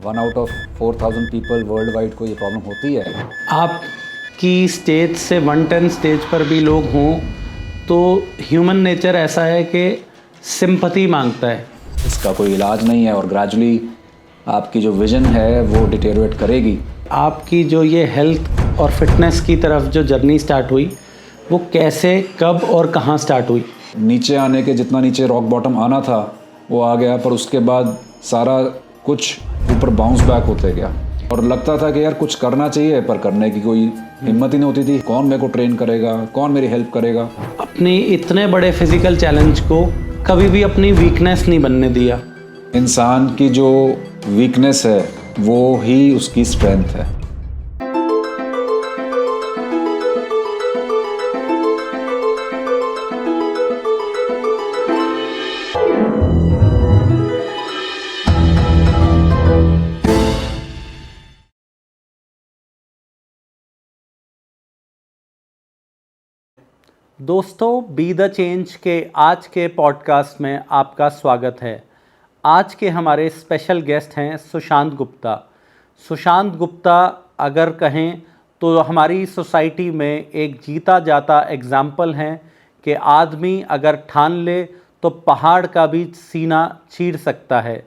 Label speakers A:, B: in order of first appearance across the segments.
A: 1 out of 4,000 people world wide को ये problem होती है।
B: आपकी स्टेज से 110 स्टेज पर भी लोग हों तो ह्यूमन नेचर ऐसा है कि सिंपैथी मांगता है।
A: इसका कोई इलाज नहीं है और ग्रेजुअली आपकी जो विजन है वो डिटेरियोरेट करेगी।
B: आपकी जो ये हेल्थ और फिटनेस की तरफ जो जर्नी स्टार्ट हुई वो कैसे, कब और कहाँ स्टार्ट हुई?
A: नीचे आने के जितना नीचे रॉक बॉटम आना था वो आ गया, पर उसके बाद सारा कुछ ऊपर बाउंस बैक होते गया और लगता था कि यार कुछ करना चाहिए, पर करने की कोई हिम्मत ही नहीं होती थी। कौन मेरे को ट्रेन करेगा, कौन मेरी हेल्प करेगा।
B: अपनी इतने बड़े फिजिकल चैलेंज को कभी भी अपनी वीकनेस नहीं बनने दिया।
A: इंसान की जो वीकनेस है वो ही उसकी स्ट्रेंथ है।
B: दोस्तों, बी द चेंज के आज के पॉडकास्ट में आपका स्वागत है। आज के हमारे स्पेशल गेस्ट हैं सुशांत गुप्ता। सुशांत गुप्ता अगर कहें तो हमारी सोसाइटी में एक जीता जाता एग्जाम्पल हैं कि आदमी अगर ठान ले तो पहाड़ का भी सीना चीर सकता है।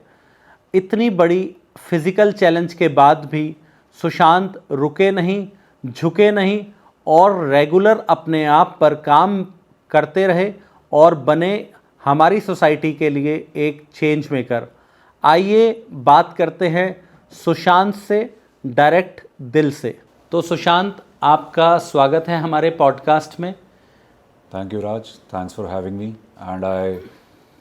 B: इतनी बड़ी फिज़िकल चैलेंज के बाद भी सुशांत रुके नहीं, झुके नहीं और रेगुलर अपने आप पर काम करते रहे और बने हमारी सोसाइटी के लिए एक चेंज मेकर। आइए बात करते हैं सुशांत से डायरेक्ट दिल से। तो सुशांत, आपका स्वागत है हमारे पॉडकास्ट में।
A: Thank you Raj, thanks for having me and I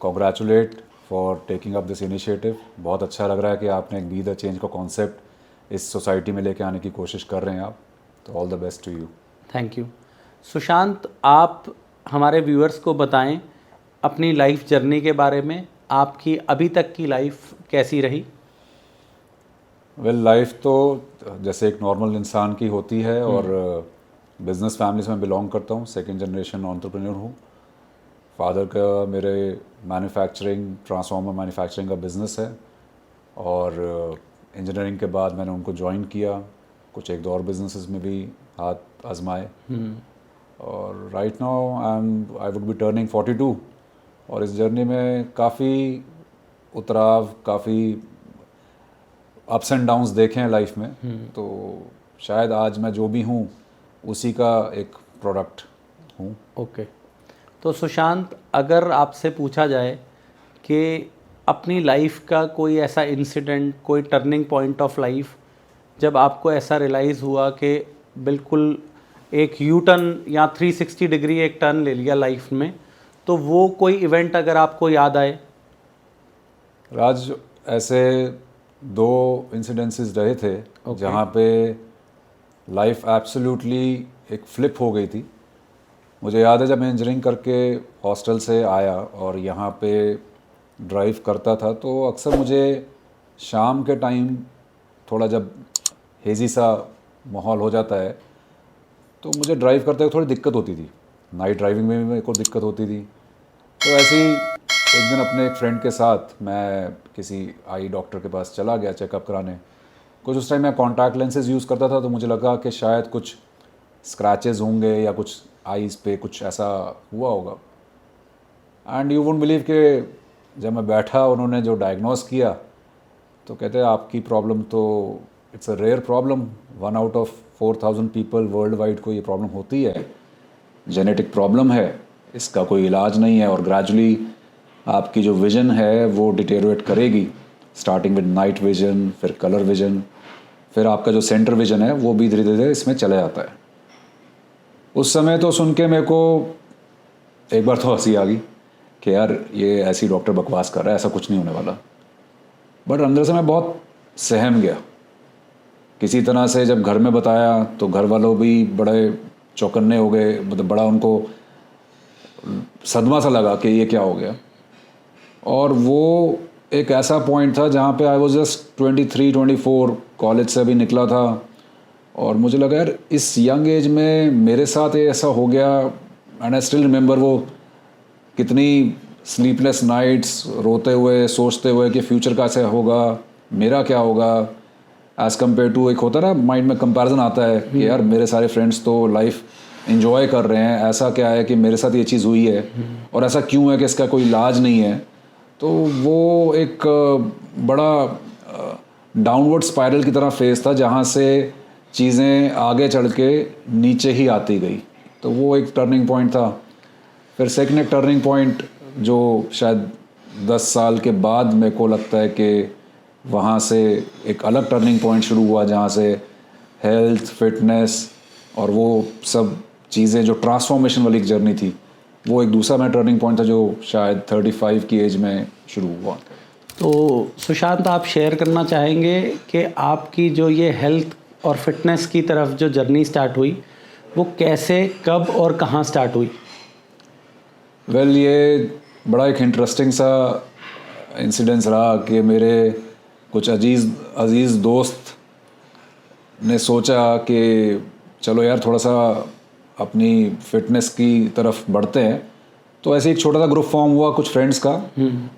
A: congratulate for taking up this initiative. बहुत अच्छा लग रहा है कि आपने एक बी द चेंज का कॉन्सेप्ट इस सोसाइटी में लेके आने की कोशिश कर रहे हैं आप, तो all the best to you.
B: Thank you. Sushant, आप हमारे व्यूअर्स को बताएं अपनी लाइफ जर्नी के बारे में। आपकी अभी तक की लाइफ कैसी रही?
A: वेल, लाइफ तो जैसे एक नॉर्मल इंसान की होती है और बिजनेस फैमिली से मैं बिलोंग करता हूँ। सेकंड जनरेशन एंटरप्रेन्योर हूँ। फादर का मेरे ट्रांसफार्मर मैन्युफैक्चरिंग का बिज़नेस है और इंजीनियरिंग के बाद मैंने उनको ज्वाइन किया। कुछ एक दो और बिजनेसेस में भी हाथ आजमाए और right now I would be turning 42 और इस जर्नी में काफ़ी उतराव, काफ़ी अप्स एंड डाउन्स देखे हैं लाइफ में। तो शायद आज मैं जो भी हूँ उसी का एक प्रोडक्ट हूँ।
B: ओके। तो सुशांत, अगर आपसे पूछा जाए कि अपनी लाइफ का कोई ऐसा इंसिडेंट, कोई टर्निंग पॉइंट ऑफ लाइफ जब आपको ऐसा रियलाइज़ हुआ कि बिल्कुल एक यू टर्न या 360 डिग्री एक टर्न ले लिया लाइफ में, तो वो कोई इवेंट अगर आपको याद आए?
A: राज, ऐसे 2 इंसिडेंसेस रहे थे जहाँ पे लाइफ एब्सोल्युटली एक फ्लिप हो गई थी। मुझे याद है जब मैं इंजीनियरिंग करके हॉस्टल से आया और यहाँ पे ड्राइव करता था तो अक्सर मुझे शाम के टाइम थोड़ा जब हेज़ी सा माहौल हो जाता है तो मुझे ड्राइव करते हुए थोड़ी दिक्कत होती थी। नाइट ड्राइविंग में भी मेरे को दिक्कत होती थी। तो ऐसे ही एक दिन अपने एक फ्रेंड के साथ मैं किसी आई डॉक्टर के पास चला गया चेकअप कराने। कुछ उस टाइम मैं कॉन्टैक्ट लेंसेज यूज़ करता था तो मुझे लगा कि शायद कुछ स्क्रैचेस होंगे या कुछ आईज़ पे कुछ ऐसा हुआ होगा। एंड यू वुडंट बिलीव कि जब मैं बैठा उन्होंने जो डायग्नोस किया तो कहते हैं आपकी प्रॉब्लम तो it's a rare problem, 1 out of 4,000 people world wide को ये प्रॉब्लम होती है, जेनेटिक प्रॉब्लम है, इसका कोई इलाज नहीं है और ग्रेजुअली आपकी जो विज़न है वो डिटेरियोरेट करेगी, स्टार्टिंग विद नाइट विज़न, फिर कलर विज़न, फिर आपका जो सेंटर विज़न है वो भी धीरे धीरे इसमें चला जाता है। उस समय तो सुन के मेरे को एक बार तो हंसी आ गई कि यार ये ऐसी डॉक्टर बकवास कर रहा है, ऐसा कुछ नहीं होने वाला। बट अंदर से मैं बहुत सहम गया। किसी तरह से जब घर में बताया तो घर वालों भी बड़े चौकन्ने हो गए, मतलब बड़ा उनको सदमा सा लगा कि ये क्या हो गया। और वो एक ऐसा पॉइंट था जहाँ पे आई वाज जस्ट 23-24, कॉलेज से अभी निकला था और मुझे लगा यार इस यंग एज में मेरे साथ ये ऐसा हो गया। एंड आई स्टिल रिमेंबर वो कितनी स्लीपलेस नाइट्स, रोते हुए सोचते हुए कि फ्यूचर कैसे होगा, मेरा क्या होगा एज़ कम्पेयर टू, एक होता है ना माइंड में कंपैरिजन आता है कि यार मेरे सारे फ्रेंड्स तो लाइफ एंजॉय कर रहे हैं, ऐसा क्या है कि मेरे साथ ये चीज़ हुई है और ऐसा क्यों है कि इसका कोई इलाज नहीं है। तो वो एक बड़ा डाउनवर्ड स्पाइरल की तरह फेस था जहाँ से चीज़ें आगे चढ़ के नीचे ही आती गई। तो वो एक टर्निंग पॉइंट था। फिर सेकंड एक टर्निंग पॉइंट जो शायद 10 साल के बाद मेरे को लगता है कि वहाँ से एक अलग टर्निंग पॉइंट शुरू हुआ जहाँ से हेल्थ, फिटनेस और वो सब चीज़ें जो ट्रांसफॉर्मेशन वाली एक जर्नी थी, वो एक दूसरा मेरा टर्निंग पॉइंट था जो शायद 35 की एज में शुरू हुआ।
B: तो सुशांत, आप शेयर करना चाहेंगे कि आपकी जो ये हेल्थ और फिटनेस की तरफ जो जर्नी स्टार्ट हुई वो कैसे, कब और कहाँ स्टार्ट हुई?
A: वेल ये बड़ा एक इंटरेस्टिंग सा इंसिडेंस रहा कि मेरे कुछ अजीज़ दोस्त ने सोचा कि चलो यार थोड़ा सा अपनी फिटनेस की तरफ बढ़ते हैं। तो ऐसे एक छोटा सा ग्रुप फॉर्म हुआ कुछ फ्रेंड्स का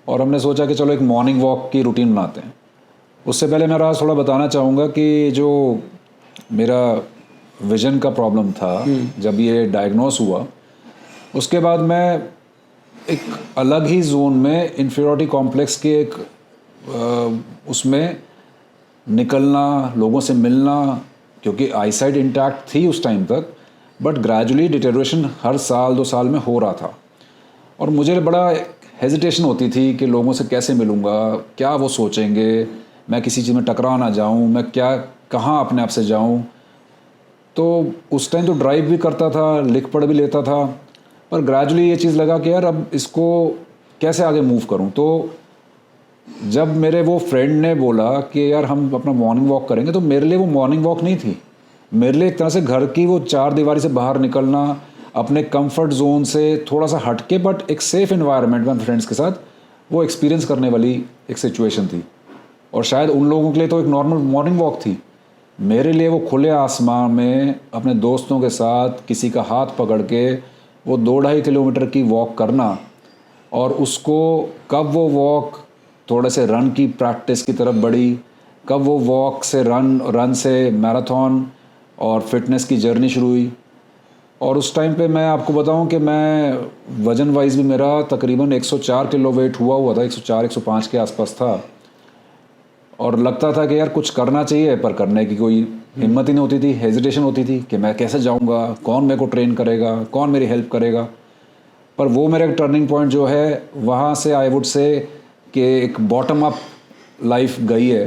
A: और हमने सोचा कि चलो एक मॉर्निंग वॉक की रूटीन बनाते हैं। उससे पहले मैं आज थोड़ा बताना चाहूँगा कि जो मेरा विज़न का प्रॉब्लम था जब ये डायग्नोस हुआ, उसके बाद मैं एक अलग ही जोन में इन्फीरियरिटी कॉम्प्लेक्स के एक उसमें निकलना, लोगों से मिलना, क्योंकि आईसाइट इंटैक्ट थी उस टाइम तक, बट ग्रेजुअली डिटेरियोरेशन हर साल 2 साल में हो रहा था और मुझे बड़ा हेजिटेशन होती थी कि लोगों से कैसे मिलूँगा, क्या वो सोचेंगे, मैं किसी चीज़ में टकरा ना जाऊँ, मैं क्या कहाँ अपने आप से जाऊँ। तो उस टाइम तो ड्राइव भी करता था, लिख पढ़ भी लेता था, पर ग्रेजुअली ये चीज़ लगा कि यार अब इसको कैसे आगे मूव करूँ। तो जब मेरे वो फ्रेंड ने बोला कि यार हम अपना मॉर्निंग वॉक करेंगे, तो मेरे लिए वो मॉर्निंग वॉक नहीं थी, मेरे लिए एक तरह से घर की वो 4 दीवारी से बाहर निकलना, अपने कंफर्ट जोन से थोड़ा सा हटके बट एक सेफ एनवायरनमेंट में फ्रेंड्स के साथ वो एक्सपीरियंस करने वाली एक सिचुएशन थी। और शायद उन लोगों के लिए तो एक नॉर्मल मॉर्निंग वॉक थी, मेरे लिए वो खुले आसमान में अपने दोस्तों के साथ किसी का हाथ पकड़ के वो 2-2.5 किलोमीटर की वॉक करना, और उसको कब वो वॉक थोड़े से रन की प्रैक्टिस की तरफ बढ़ी, कब वो वॉक से रन से मैराथन और फिटनेस की जर्नी शुरू हुई। और उस टाइम पे मैं आपको बताऊं कि मैं वज़न वाइज भी मेरा तकरीबन 104 किलो वेट हुआ था, 104-105 के आसपास था, और लगता था कि यार कुछ करना चाहिए, पर करने की कोई हिम्मत ही नहीं होती थी, हेजिटेशन होती थी कि मैं कैसे जाऊंगा, कौन मेरे को ट्रेन करेगा, कौन मेरी हेल्प करेगा। पर वो मेरा एक टर्निंग पॉइंट जो है वहाँ से आई वुड से कि एक बॉटम अप लाइफ गई है,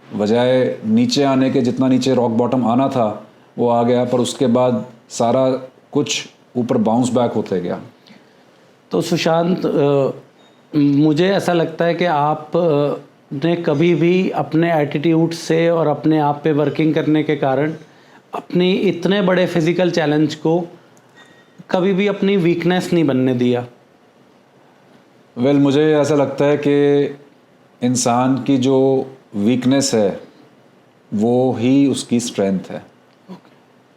A: बजाय नीचे आने के, जितना नीचे रॉक बॉटम आना था वो आ गया, पर उसके बाद सारा कुछ ऊपर बाउंस बैक होते गया।
B: तो सुशांत, मुझे ऐसा लगता है कि आप ने कभी भी अपने एटीट्यूड से और अपने आप पे वर्किंग करने के कारण अपनी इतने बड़े फिज़िकल चैलेंज को कभी भी अपनी वीकनेस नहीं बनने दिया।
A: वेल मुझे ऐसा लगता है कि इंसान की जो वीकनेस है वो ही उसकी स्ट्रेंथ है।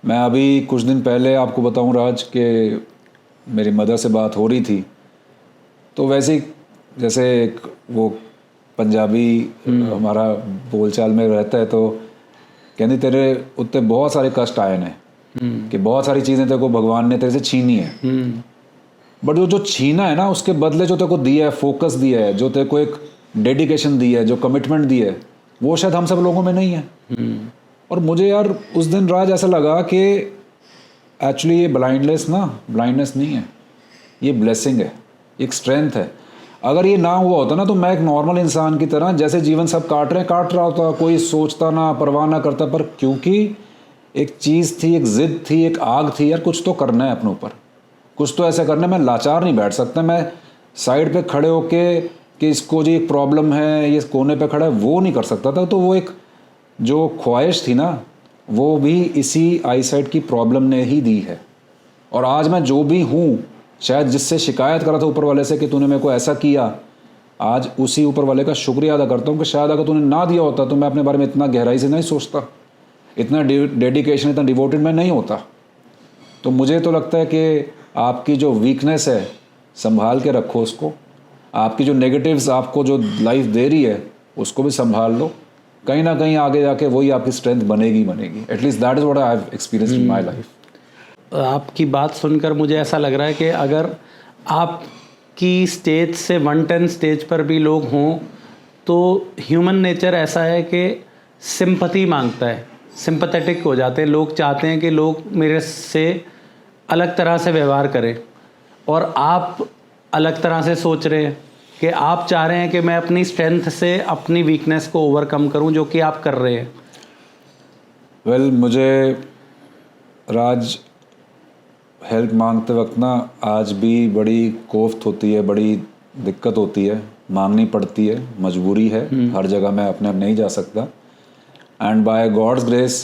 A: मैं अभी कुछ दिन पहले आपको बताऊं राज कि मेरी मदर से बात हो रही थी, तो वैसे ही जैसे एक वो पंजाबी हमारा बोलचाल में रहता है, तो कहती तेरे उत्ते बहुत सारे कष्ट आए हैं कि बहुत सारी चीज़ें तेरे को भगवान ने तेरे से छीनी है, बट जो छीना है ना उसके बदले जो तेरे को दिया है, फोकस दिया है, जो तेरे को एक डेडिकेशन दी है, जो कमिटमेंट दी है, वो शायद हम सब लोगों में नहीं है। और मुझे यार उस दिन राज ऐसा लगा कि एक्चुअली ये ब्लाइंडनेस नहीं है, ये ब्लेसिंग है, एक स्ट्रेंथ है। अगर ये ना हुआ होता ना तो मैं एक नॉर्मल इंसान की तरह जैसे जीवन सब काट रहा होता, कोई सोचता ना, परवाह ना करता, पर क्योंकि एक चीज़ थी, एक जिद थी, एक आग थी, यार कुछ तो करना है अपने ऊपर, कुछ तो ऐसा करना है। मैं लाचार नहीं बैठ सकता, मैं साइड पे खड़े होके कि इसको जी एक प्रॉब्लम है, ये कोने पे खड़ा है, वो नहीं कर सकता था। तो वो एक जो ख्वाहिश थी ना, वो भी इसी आईसाइट की प्रॉब्लम ने ही दी है। और आज मैं जो भी हूँ, शायद जिससे शिकायत करा था ऊपर वाले से कि तूने मेरे को ऐसा किया, आज उसी ऊपर वाले का शुक्रिया अदा करता हूँ कि शायद अगर तूने ना दिया होता तो मैं अपने बारे में इतना गहराई से नहीं सोचता, इतना डेडिकेशन, इतना डिवोटेड मैं नहीं होता। तो मुझे तो लगता है कि आपकी जो वीकनेस है संभाल के रखो उसको, आपकी जो नेगेटिव्स आपको जो लाइफ दे रही है उसको भी संभाल लो, कहीं ना कहीं आगे जाके वही आपकी स्ट्रेंथ बनेगी at least that is what I have experienced in my life.
B: आपकी बात सुनकर मुझे ऐसा लग रहा है कि अगर आपकी स्टेज से 110 स्टेज पर भी लोग हों तो ह्यूमन नेचर ऐसा है कि सिंपैथी मांगता है, सिंपैथेटिक हो जाते हैं लोग, चाहते हैं कि लोग मेरे से अलग तरह से व्यवहार करें, और आप अलग तरह से सोच रहे हैं कि आप चाह रहे हैं कि मैं अपनी स्ट्रेंथ से अपनी वीकनेस को ओवरकम करूं, जो कि आप कर रहे हैं।
A: वेल मुझे राज हेल्प मांगते वक्त ना आज भी बड़ी कोफ्त होती है, बड़ी दिक्कत होती है, मांगनी पड़ती है, मजबूरी है, हर जगह मैं अपने आप नहीं जा सकता। एंड बाय गॉड्स ग्रेस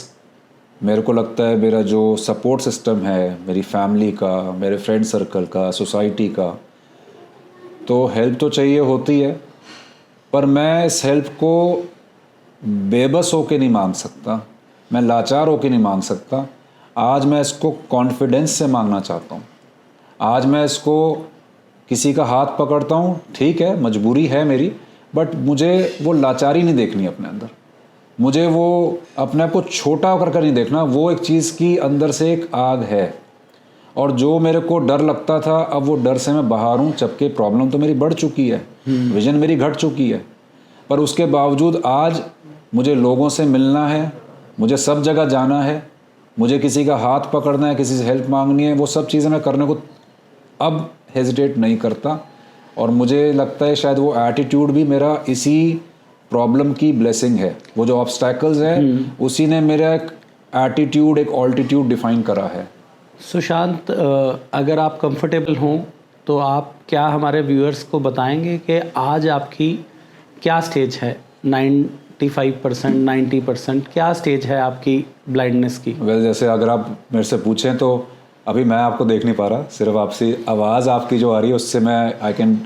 A: मेरे को लगता है मेरा जो सपोर्ट सिस्टम है, मेरी फैमिली का, मेरे फ्रेंड सर्कल का, सोसाइटी का, तो हेल्प तो चाहिए होती है, पर मैं इस हेल्प को बेबस होके नहीं मांग सकता, मैं लाचार होके नहीं मांग सकता। आज मैं इसको कॉन्फिडेंस से मांगना चाहता हूँ। आज मैं इसको किसी का हाथ पकड़ता हूँ, ठीक है मजबूरी है मेरी, बट मुझे वो लाचारी नहीं देखनी अपने अंदर, मुझे वो अपने आप को छोटा करके नहीं देखना। वो एक चीज़ की अंदर से एक आग है, और जो मेरे को डर लगता था अब वो डर से मैं बाहर हूँ। जबकि प्रॉब्लम तो मेरी बढ़ चुकी है, विजन मेरी घट चुकी है, पर उसके बावजूद आज मुझे लोगों से मिलना है, मुझे सब जगह जाना है, मुझे किसी का हाथ पकड़ना है, किसी से हेल्प मांगनी है, वो सब चीज़ें मैं करने को अब हेजिटेट नहीं करता। और मुझे लगता है शायद वो एटीट्यूड भी मेरा इसी प्रॉब्लम की ब्लेसिंग है। वो जो ऑब्स्टैकल्स हैं उसी ने मेरा एक एटीट्यूड, एक ऑल्टीट्यूड डिफाइन करा है।
B: सुशांत, अगर आप कंफर्टेबल हों तो आप क्या हमारे व्यूअर्स को बताएंगे कि आज आपकी क्या स्टेज है? 95%, 90% क्या स्टेज है आपकी ब्लाइंडनेस की?
A: वेल जैसे अगर आप मेरे से पूछें तो अभी मैं आपको देख नहीं पा रहा, सिर्फ आपसे आवाज़ आपकी जो आ रही है उससे मैं आई कैन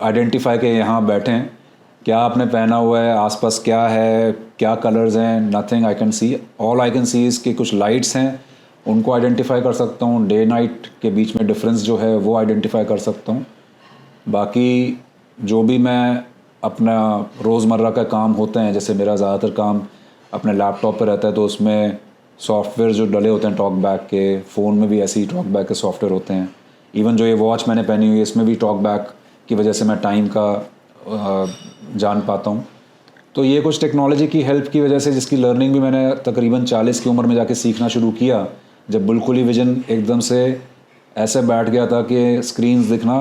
A: आइडेंटिफाई के यहाँ बैठे हैं। क्या आपने पहना हुआ है, आसपास क्या है, क्या कलर्स हैं, nothing I can see. All I can see is कि कुछ लाइट्स हैं, उनको आइडेंटिफाई कर सकता हूँ। डे नाइट के बीच में डिफरेंस जो है वो आइडेंटिफाई कर सकता हूँ। बाकी जो भी मैं अपना रोज़मर्रा का काम होते हैं, जैसे मेरा ज़्यादातर काम अपने लैपटॉप पे रहता है, तो उसमें सॉफ्टवेयर जो डले होते हैं टॉकबैक के, फ़ोन में भी ऐसे ही टॉकबैक के सॉफ्टवेयर होते हैं। इवन जो ये वॉच मैंने पहनी हुई है इसमें भी टॉकबैक की वजह से मैं टाइम का जान पाता हूँ। तो ये कुछ टेक्नोलॉजी की हेल्प की वजह से, जिसकी लर्निंग भी मैंने तकरीबन 40 की उम्र में जाके सीखना शुरू किया, जब बिल्कुल ही विजन एकदम से ऐसे बैठ गया था कि स्क्रीन्स दिखना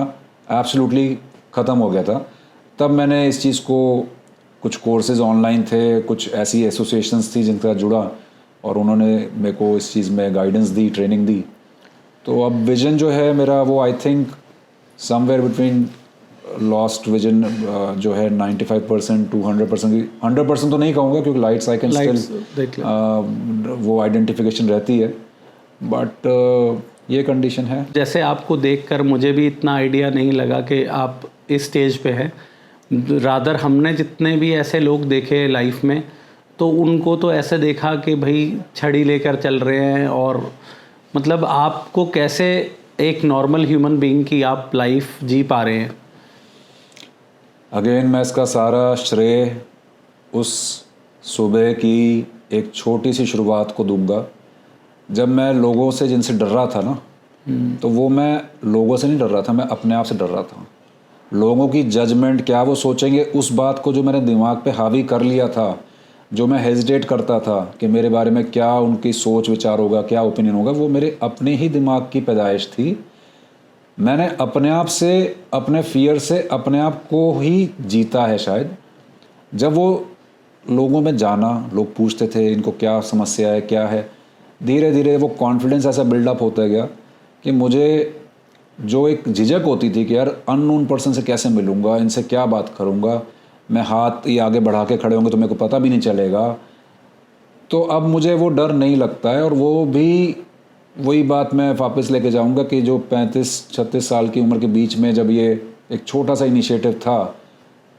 A: एब्सोल्युटली ख़त्म हो गया था, तब मैंने इस चीज़ को, कुछ कोर्सेज़ ऑनलाइन थे, कुछ ऐसी एसोसिएशंस थी जिनके साथ जुड़ा और उन्होंने मेरे को इस चीज़ में गाइडेंस दी, ट्रेनिंग दी। तो अब विजन जो है मेरा वो I think somewhere between lost vision जो है 95% to 100%। 100% तो नहीं कहूँगा क्योंकि लाइट्स आई कैन स्टिल वो आइडेंटिफिकेशन रहती है, बट ये कंडीशन है।
B: जैसे आपको देखकर मुझे भी इतना आइडिया नहीं लगा कि आप इस स्टेज पे हैं। रादर हमने जितने भी ऐसे लोग देखे लाइफ में, तो उनको तो ऐसे देखा कि भाई छड़ी लेकर चल रहे हैं, और मतलब आपको कैसे एक नॉर्मल ह्यूमन बीइंग की आप लाइफ जी पा रहे हैं।
A: अगेन मैं इसका सारा श्रेय उस सुबह की एक छोटी सी शुरुआत को दूंगा, जब मैं लोगों से जिनसे डर रहा था ना, तो वो मैं लोगों से नहीं डर रहा था, मैं अपने आप से डर रहा था। लोगों की जजमेंट, क्या वो सोचेंगे, उस बात को जो मैंने दिमाग पे हावी कर लिया था, जो मैं हेजिटेट करता था कि मेरे बारे में क्या उनकी सोच विचार होगा, क्या ओपिनियन होगा, वो मेरे अपने ही दिमाग की पैदाइश थी। मैंने अपने आप से, अपने फियर से अपने आप को ही जीता है शायद। जब वो लोगों में जाना, लोग पूछते थे इनको क्या समस्या है, क्या है, धीरे धीरे वो कॉन्फिडेंस ऐसा बिल्डअप होता गया कि मुझे जो एक झिझक होती थी कि यार अननोन पर्सन से कैसे मिलूँगा, इनसे क्या बात करूँगा, मैं हाथ ये आगे बढ़ा के खड़े होंगे तो मेरे को पता भी नहीं चलेगा, तो अब मुझे वो डर नहीं लगता है। और वो भी वही बात मैं वापस लेके जाऊंगा कि जो 35-36 साल की उम्र के बीच में जब ये एक छोटा सा इनिशिएटिव था,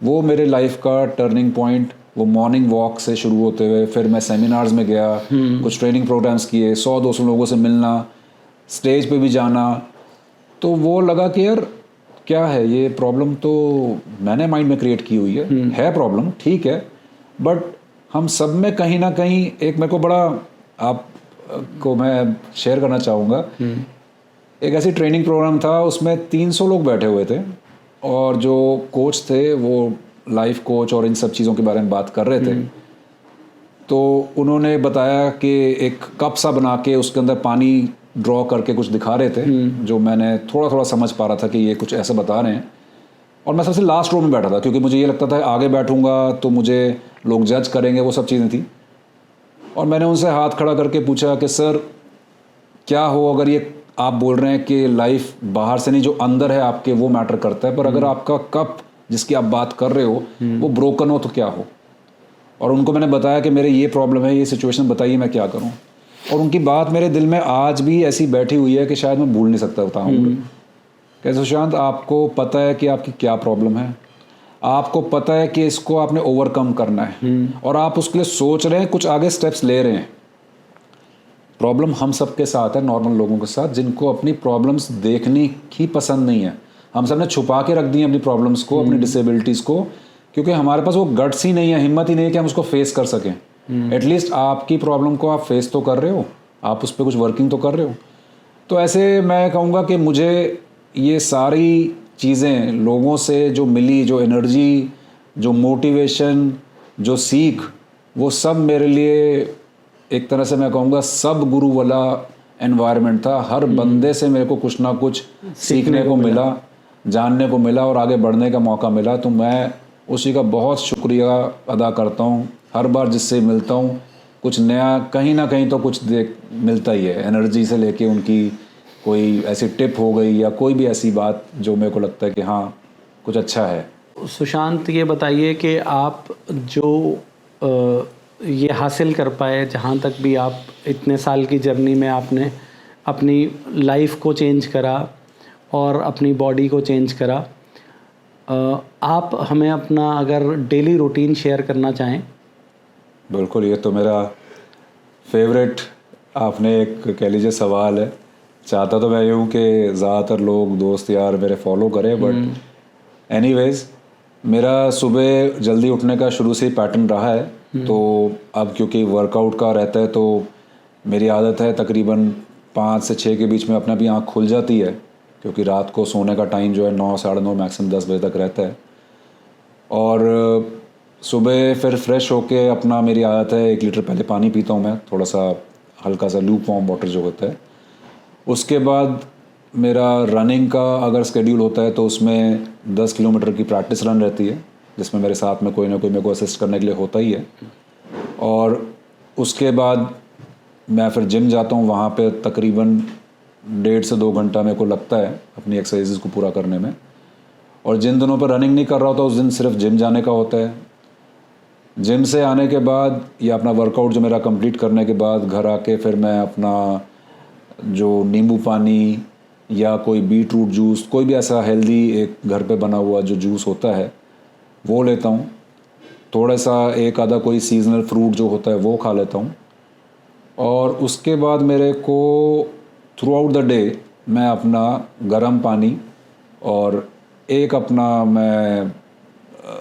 A: वो मेरे लाइफ का टर्निंग पॉइंट, वो मॉर्निंग वॉक से शुरू होते हुए फिर मैं सेमिनार्स में गया, कुछ ट्रेनिंग प्रोग्राम्स किए, 100-200 लोगों से मिलना, स्टेज पे भी जाना, तो वो लगा कि यार क्या है ये प्रॉब्लम, तो मैंने माइंड में क्रिएट की हुई है प्रॉब्लम, ठीक है, बट हम सब में कहीं ना कहीं एक, मेरे को बड़ा आपको मैं शेयर करना चाहूँगा, एक ऐसी ट्रेनिंग प्रोग्राम था, उसमें 300 लोग बैठे हुए थे और जो कोच थे वो लाइफ कोच और इन सब चीज़ों के बारे में बात कर रहे थे। तो उन्होंने बताया कि एक कप सा बना के उसके अंदर पानी ड्रॉ करके कुछ दिखा रहे थे, जो मैंने थोड़ा थोड़ा समझ पा रहा था कि ये कुछ ऐसा बता रहे हैं। और मैं सबसे लास्ट रो में बैठा था क्योंकि मुझे ये लगता था आगे बैठूंगा तो मुझे लोग जज करेंगे, वो सब चीज़ें थी। और मैंने उनसे हाथ खड़ा करके पूछा कि सर क्या हो, अगर ये आप बोल रहे हैं कि लाइफ बाहर से नहीं, जो अंदर है आपके वो मैटर करता है, पर अगर आपका कप जिसकी आप बात कर रहे हो वो ब्रोकन हो तो क्या हो। और उनको मैंने बताया कि मेरे ये प्रॉब्लम है, ये सिचुएशन बताइए मैं क्या करूं। और उनकी बात मेरे दिल में आज भी ऐसी बैठी हुई है कि शायद मैं भूल नहीं सकता बताऊँ। कैसे सुशांत, आपको पता है कि आपकी क्या प्रॉब्लम है, आपको पता है कि इसको आपने ओवरकम करना है और आप उसके लिए सोच रहे हैं, कुछ आगे स्टेप्स ले रहे हैं। प्रॉब्लम हम सबके साथ है, नॉर्मल लोगों के साथ, जिनको अपनी प्रॉब्लम्स देखनी ही पसंद नहीं है। हम सब ने छुपा के रख दी अपनी प्रॉब्लम्स को, अपनी डिसेबिलिटीज़ को, क्योंकि हमारे पास वो गट्स ही नहीं है, हिम्मत ही नहीं है कि हम उसको फेस कर सकें। एटलीस्ट आपकी प्रॉब्लम को आप फेस तो कर रहे हो, आप उस पर कुछ वर्किंग तो कर रहे हो। तो ऐसे मैं कहूँगा कि मुझे ये सारी चीज़ें लोगों से जो मिली, जो एनर्जी, जो मोटिवेशन, जो सीख, वो सब मेरे लिए एक तरह से मैं कहूँगा सब गुरु वाला एनवायरनमेंट था। हर बंदे से मेरे को कुछ ना कुछ सीखने को मिला, जानने को मिला और आगे बढ़ने का मौका मिला। तो मैं उसी का बहुत शुक्रिया अदा करता हूँ। हर बार जिससे मिलता हूँ कुछ नया, कहीं ना कहीं तो कुछ मिलता ही है, एनर्जी से लेके उनकी कोई ऐसी टिप हो गई या कोई भी ऐसी बात जो मेरे को लगता है कि हाँ कुछ अच्छा है।
B: सुशांत, ये बताइए कि आप जो ये हासिल कर पाए, जहाँ तक भी आप इतने साल की जर्नी में आपने अपनी लाइफ को चेंज करा और अपनी बॉडी को चेंज करा, आप हमें अपना अगर डेली रूटीन शेयर करना चाहें।
A: बिल्कुल, ये तो मेरा फेवरेट आपने एक कह लीजिए सवाल है। चाहता तो मैं यूँ कि ज़्यादातर लोग दोस्त यार मेरे फॉलो करें, बट एनीवेज मेरा सुबह जल्दी उठने का शुरू से ही पैटर्न रहा है। तो अब क्योंकि वर्कआउट का रहता है तो मेरी आदत है तकरीबन 5 से 6 के बीच में अपने आप ही आँख खुल जाती है, क्योंकि रात को सोने का टाइम जो है 9, साढ़े 9, मैक्सिमम 10 बजे तक रहता है। और सुबह फिर फ्रेश होके अपना, मेरी आदत है 1 लीटर पहले पानी पीता हूँ मैं, थोड़ा सा हल्का सा लूप वार्म वाटर जो होता है। उसके बाद मेरा रनिंग का अगर स्केड्यूल होता है तो उसमें 10 किलोमीटर की प्रैक्टिस रन रहती है, जिसमें मेरे साथ में कोई ना कोई मेरे को असिस्ट करने के लिए होता ही है। और उसके बाद मैं फिर जिम जाता हूँ, वहाँ पे तकरीबन 1.5 से 2 घंटा मेरे को लगता है अपनी एक्सरसाइज को पूरा करने में। और जिन दिनों पर रनिंग नहीं कर रहा होता उस दिन सिर्फ जिम जाने का होता है। जिम से आने के बाद या अपना वर्कआउट जो मेरा कंप्लीट करने के बाद घर आके फिर मैं अपना जो नींबू पानी या कोई बीट रूट जूस, कोई भी ऐसा हेल्दी एक घर पे बना हुआ जो जूस होता है वो लेता हूँ। थोड़ा सा एक आधा कोई सीजनल फ्रूट जो होता है वो खा लेता हूँ। और उसके बाद मेरे को थ्रू आउट द डे मैं अपना गर्म पानी और एक अपना, मैं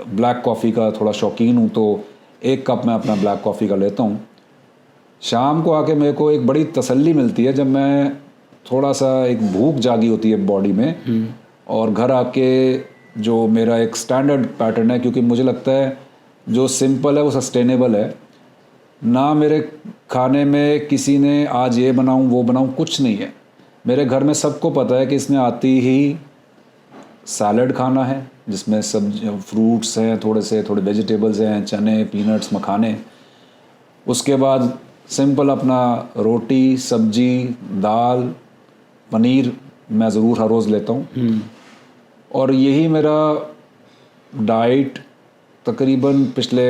A: ब्लैक कॉफ़ी का थोड़ा शौकीन हूँ तो 1 कप मैं अपना ब्लैक कॉफ़ी का लेता हूँ। शाम को आके मेरे को एक बड़ी तसल्ली मिलती है जब मैं थोड़ा सा, एक भूख जागी होती है बॉडी में, और घर आके जो मेरा एक स्टैंडर्ड पैटर्न है, क्योंकि मुझे लगता है जो सिंपल है वो सस्टेनेबल है ना। मेरे खाने में किसी ने आज ये बनाऊं वो बनाऊं कुछ नहीं है। मेरे घर में सबको पता है कि इसमें आती ही सैलड खाना है जिसमें सब्जी, फ्रूट्स हैं, थोड़े वेजिटेबल्स हैं, चने, पीनट्स, मखाने। उसके बाद सिंपल अपना रोटी, सब्जी, दाल, पनीर मैं ज़रूर हर रोज़ लेता हूँ। और यही मेरा डाइट तकरीबन पिछले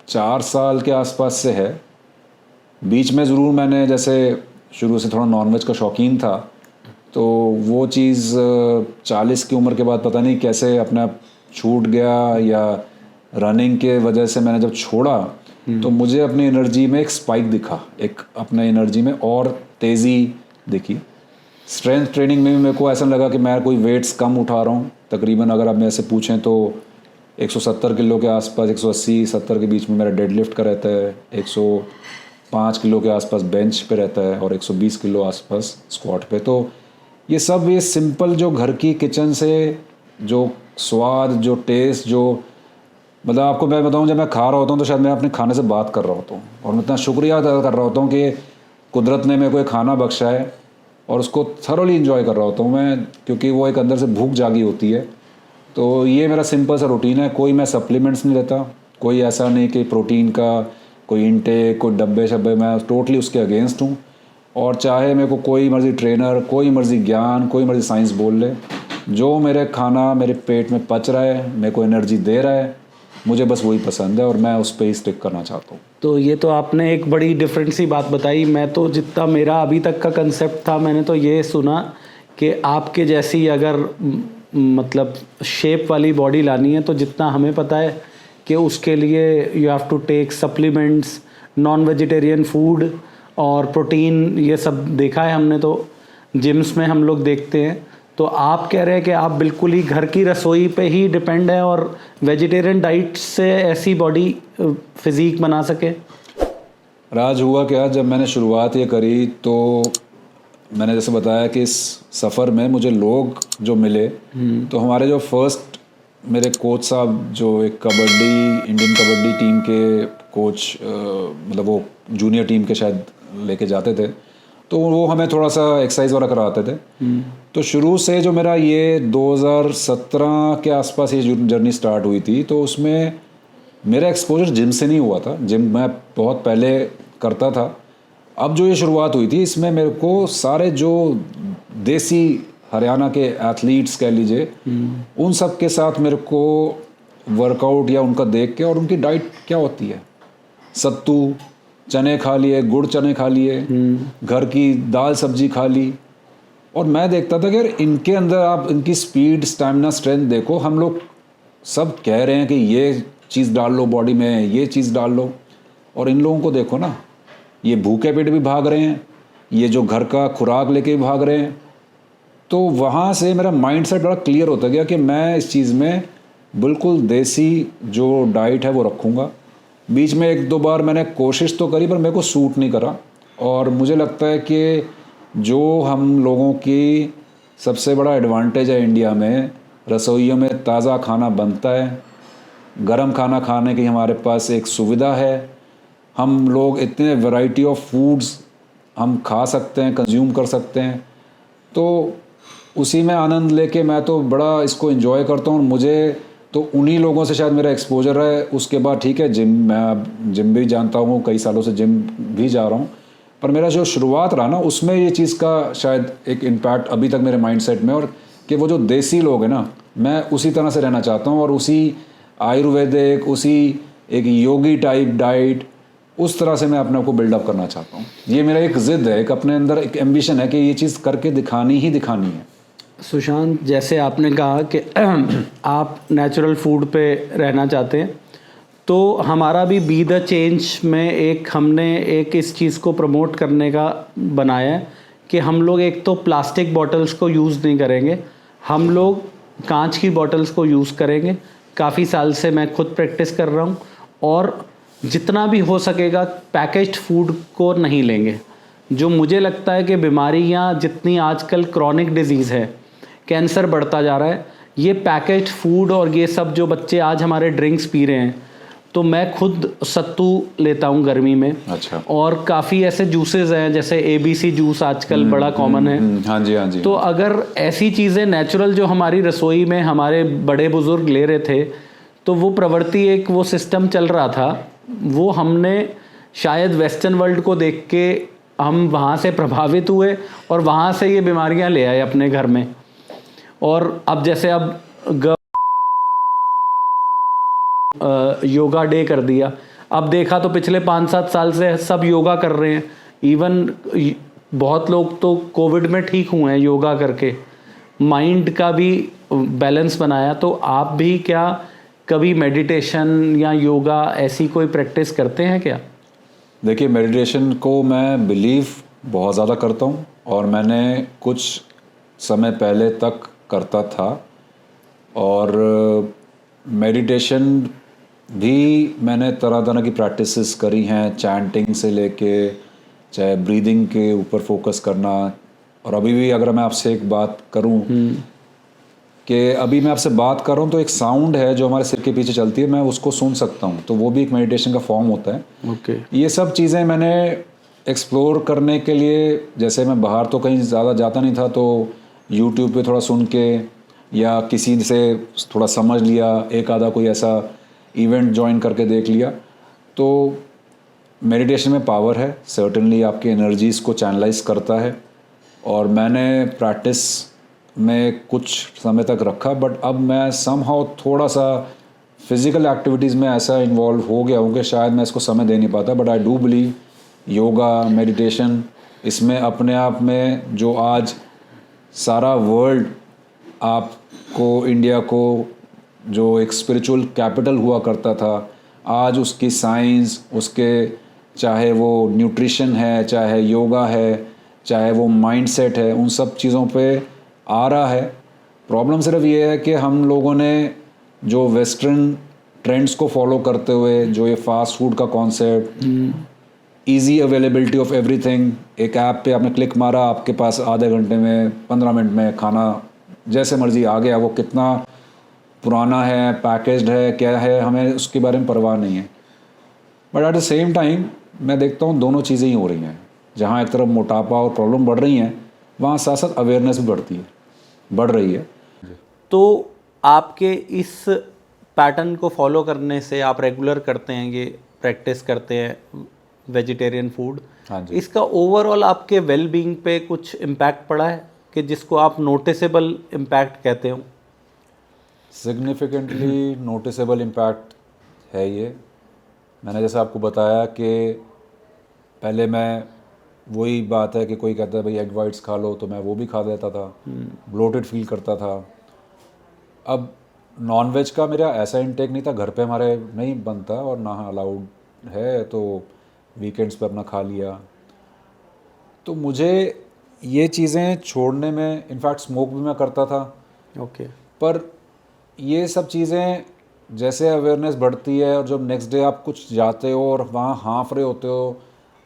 A: 4 साल के आसपास से है। बीच में ज़रूर मैंने, जैसे शुरू से थोड़ा नॉनवेज का शौकीन था, तो वो चीज़ 40 की उम्र के बाद पता नहीं कैसे अपने आप छूट गया, या रनिंग के वजह से मैंने जब छोड़ा तो मुझे अपनी एनर्जी में एक स्पाइक दिखा, एक अपने एनर्जी में और तेज़ी दिखी। स्ट्रेंथ ट्रेनिंग में भी मेरे को ऐसा लगा कि मैं कोई वेट्स कम उठा रहा हूँ। तकरीबन अगर आप मेरे से पूछें तो 170 किलो के आसपास, 180-70 के बीच में मेरा डेडलिफ्ट का रहता है, 105 किलो के आसपास बेंच पे रहता है और 120 किलो आसपास स्क्वाट पे। तो ये सब ये सिंपल जो घर की किचन से जो स्वाद, जो टेस्ट, जो मतलब आपको मैं बताऊं, जब मैं खा रहा होता हूँ तो शायद मैं अपने खाने से बात कर रहा होता हूँ और मैं इतना शुक्रिया अदा कर रहा होता हूँ कि कुदरत ने मेरे को एक खाना बख्शा है और उसको थरोली इंजॉय कर रहा होता हूँ मैं, क्योंकि वो एक अंदर से भूख जागी होती है। तो ये मेरा सिंपल सा रूटीन है। कोई मैं सप्लीमेंट्स नहीं लेता, कोई ऐसा नहीं कि प्रोटीन का कोई इनटेक, कोई डब्बे शब्बे, मैं टोटली उसके अगेंस्ट हूँ। और चाहे मेरे को कोई मर्जी ट्रेनर, कोई मर्जी ज्ञान, कोई मर्जी साइंस बोल ले, जो मेरे खाना मेरे पेट में पच रहा है, मेरे को एनर्जी दे रहा है, मुझे बस वही पसंद है और मैं उस पर ही स्टिक करना चाहता हूँ।
B: तो ये तो आपने एक बड़ी डिफरेंट सी बात बताई। मैं तो जितना मेरा अभी तक का कंसेप्ट था, मैंने तो ये सुना कि आपके जैसी अगर मतलब शेप वाली बॉडी लानी है तो जितना हमें पता है कि उसके लिए you have to take supplements, non vegetarian food और प्रोटीन, ये सब देखा है हमने, तो जिम्स में हम लोग देखते हैं। तो आप कह रहे हैं कि आप बिल्कुल ही घर की रसोई पे ही डिपेंड है और वेजिटेरियन डाइट से ऐसी बॉडी फिजिक बना सके।
A: राज, हुआ क्या, जब मैंने शुरुआत ये करी तो मैंने जैसे बताया कि इस सफ़र में मुझे लोग जो मिले, तो हमारे जो फर्स्ट मेरे कोच साहब, जो एक इंडियन कबड्डी टीम के कोच, मतलब वो जूनियर टीम के शायद लेके जाते थे, तो वो हमें थोड़ा सा एक्सरसाइज वगैरह कराते थे। तो शुरू से जो मेरा ये 2017 के आसपास ये जर्नी स्टार्ट हुई थी, तो उसमें मेरा एक्सपोजर जिम से नहीं हुआ था। जिम मैं बहुत पहले करता था। अब जो ये शुरुआत हुई थी, इसमें मेरे को सारे जो देसी हरियाणा के एथलीट्स कह लीजिए, उन सब के साथ मेरे को वर्कआउट या उनका देख के, और उनकी डाइट क्या होती है, सत्तू चने खा लिए, गुड़ चने खा लिए, घर की दाल सब्जी खा ली, और मैं देखता था कि यार इनके अंदर आप इनकी स्पीड, स्टैमिना, स्ट्रेंथ देखो। हम लोग सब कह रहे हैं कि ये चीज़ डाल लो बॉडी में, ये चीज़ डाल लो, और इन लोगों को देखो ना, ये भूखे पेट भी भाग रहे हैं, ये जो घर का खुराक लेके भी भाग रहे हैं। तो वहाँ से मेरा माइंडसेट बड़ा क्लियर होता गया कि मैं इस चीज़ में बिल्कुल देसी जो डाइट है वो रखूँगा। बीच में 1-2 बार मैंने कोशिश तो करी, पर मेरे को सूट नहीं करा। और मुझे लगता है कि जो हम लोगों की सबसे बड़ा एडवांटेज है इंडिया में, रसोइयों में ताज़ा खाना बनता है, गरम खाना खाने की हमारे पास एक सुविधा है, हम लोग इतने वैरायटी ऑफ फूड्स हम खा सकते हैं, कंज्यूम कर सकते हैं। तो उसी में आनंद लेके मैं तो बड़ा इसको एंजॉय करता हूँ। मुझे तो उन्हीं लोगों से शायद मेरा एक्सपोजर है। उसके बाद ठीक है, मैं जिम भी जानता हूँ, कई सालों से जिम भी जा रहा हूँ, पर मेरा जो शुरुआत रहा ना, उसमें ये चीज़ का शायद एक इम्पैक्ट अभी तक मेरे माइंडसेट में, और कि वो जो देसी लोग हैं ना, मैं उसी तरह से रहना चाहता हूँ, और उसी आयुर्वेदिक, उसी एक योगी टाइप डाइट, उस तरह से मैं अपने आप को बिल्डअप करना चाहता हूँ। ये मेरा एक ज़िद है, एक अपने अंदर एक एम्बिशन है कि ये चीज़ करके दिखानी ही दिखानी है।
B: सुशांत, जैसे आपने कहा कि आप नेचुरल फूड पे रहना चाहते हैं, तो हमारा भी बी द चेंज में हमने एक इस चीज़ को प्रमोट करने का बनाया है कि हम लोग एक तो प्लास्टिक बॉटल्स को यूज़ नहीं करेंगे, हम लोग कांच की बॉटल्स को यूज़ करेंगे। काफ़ी साल से मैं खुद प्रैक्टिस कर रहा हूँ, और जितना भी हो सकेगा पैकेज्ड फूड को नहीं लेंगे। जो मुझे लगता है कि बीमारियाँ जितनी आजकल क्रॉनिक डिजीज़ है, कैंसर बढ़ता जा रहा है, ये पैकेज्ड फूड और ये सब जो बच्चे आज हमारे ड्रिंक्स पी रहे हैं, तो मैं खुद सत्तू लेता हूँ गर्मी में।
A: अच्छा।
B: और काफ़ी ऐसे जूसेस हैं, जैसे ABC जूस आजकल बड़ा कॉमन है।
A: हाँ जी, हाँ जी।
B: तो अगर ऐसी चीज़ें नेचुरल जो हमारी रसोई में हमारे बड़े बुजुर्ग ले रहे थे, तो वो प्रवृत्ति, एक वो सिस्टम चल रहा था, वो हमने शायद वेस्टर्न वर्ल्ड को देख के हम वहाँ से प्रभावित हुए और वहाँ से ये बीमारियाँ ले आए अपने घर में। और अब जैसे योगा डे कर दिया, अब देखा तो पिछले 5-7 साल से सब योगा कर रहे हैं। इवन बहुत लोग तो कोविड में ठीक हुए हैं योगा करके, माइंड का भी बैलेंस बनाया। तो आप भी क्या कभी मेडिटेशन या योगा ऐसी कोई प्रैक्टिस करते हैं क्या?
A: देखिए, मेडिटेशन को मैं बिलीव बहुत ज़्यादा करता हूँ, और मैंने कुछ समय पहले तक करता था, और मेडिटेशन भी मैंने तरह तरह की प्रैक्टिसेस करी हैं, चैंटिंग से लेके चाहे ब्रीदिंग के ऊपर फोकस करना। और अभी भी अगर मैं आपसे एक बात करूं कि अभी मैं आपसे बात कर रहा हूं तो एक साउंड है जो हमारे सिर के पीछे चलती है, मैं उसको सुन सकता हूं, तो वो भी एक मेडिटेशन का फॉर्म होता है।
B: ओके।
A: ये सब चीज़ें मैंने एक्सप्लोर करने के लिए, जैसे मैं बाहर तो कहीं ज़्यादा जाता नहीं था, तो यूट्यूब पे थोड़ा सुन के या किसी से थोड़ा समझ लिया, एक आधा कोई ऐसा इवेंट ज्वाइन करके देख लिया। तो मेडिटेशन में पावर है, सर्टेनली आपकी एनर्जीज़ को चैनलाइज करता है। और मैंने प्रैक्टिस में कुछ समय तक रखा, बट अब मैं समहाउ थोड़ा सा फिज़िकल एक्टिविटीज़ में ऐसा इन्वॉल्व हो गया हूँ कि शायद मैं इसको समय दे नहीं पाता। But I do believe yoga, meditation, इसमें अपने आप में जो आज सारा वर्ल्ड आपको, इंडिया को जो एक स्पिरिचुअल कैपिटल हुआ करता था, आज उसकी साइंस, उसके चाहे वो न्यूट्रिशन है, चाहे योगा है, चाहे वो माइंडसेट है, उन सब चीज़ों पे आ रहा है। प्रॉब्लम सिर्फ ये है कि हम लोगों ने जो वेस्टर्न ट्रेंड्स को फॉलो करते हुए, जो ये फास्ट फूड का concept, easy availability of everything, एक ऐप पे आपने क्लिक मारा, आपके पास आधे घंटे में 15 मिनट में खाना जैसे मर्जी आ गया। वो कितना पुराना है, पैकेज्ड है, क्या है, हमें उसके बारे में परवाह नहीं है। But at the same time मैं देखता हूँ दोनों चीज़ें ही हो रही हैं। जहाँ एक तरफ मोटापा और प्रॉब्लम बढ़ रही हैं, वहाँ साथ साथ अवेयरनेस भी बढ़ रही है।
B: तो आपके इस पैटर्न को फॉलो करने से, आप रेगुलर करते हैं, ये प्रैक्टिस करते हैं वेजिटेरियन फूड,
A: हाँ जी।
B: इसका ओवरऑल आपके वेल बीइंग पे कुछ इम्पैक्ट पड़ा है कि जिसको आप नोटिसेबल इम्पैक्ट कहते हो?
A: सिग्निफिकेंटली नोटिसेबल इम्पैक्ट है ये। मैंने जैसे आपको बताया कि पहले मैं, वही बात है कि कोई कहता है भाई एग वाइट्स खा लो, तो मैं वो भी खा देता था, ब्लोटेड फील करता था। अब नॉनवेज का मेरा ऐसा इंटेक नहीं था, घर पे हमारे नहीं बनता और ना अलाउड है, तो वीकेंड्स पे अपना खा लिया। तो मुझे ये चीज़ें छोड़ने में, इनफैक्ट स्मोक भी मैं करता था,
B: ओके।
A: पर ये सब चीज़ें जैसे अवेयरनेस बढ़ती है और जब नेक्स्ट डे आप कुछ जाते हो और वहाँ हाँफ रहे होते हो,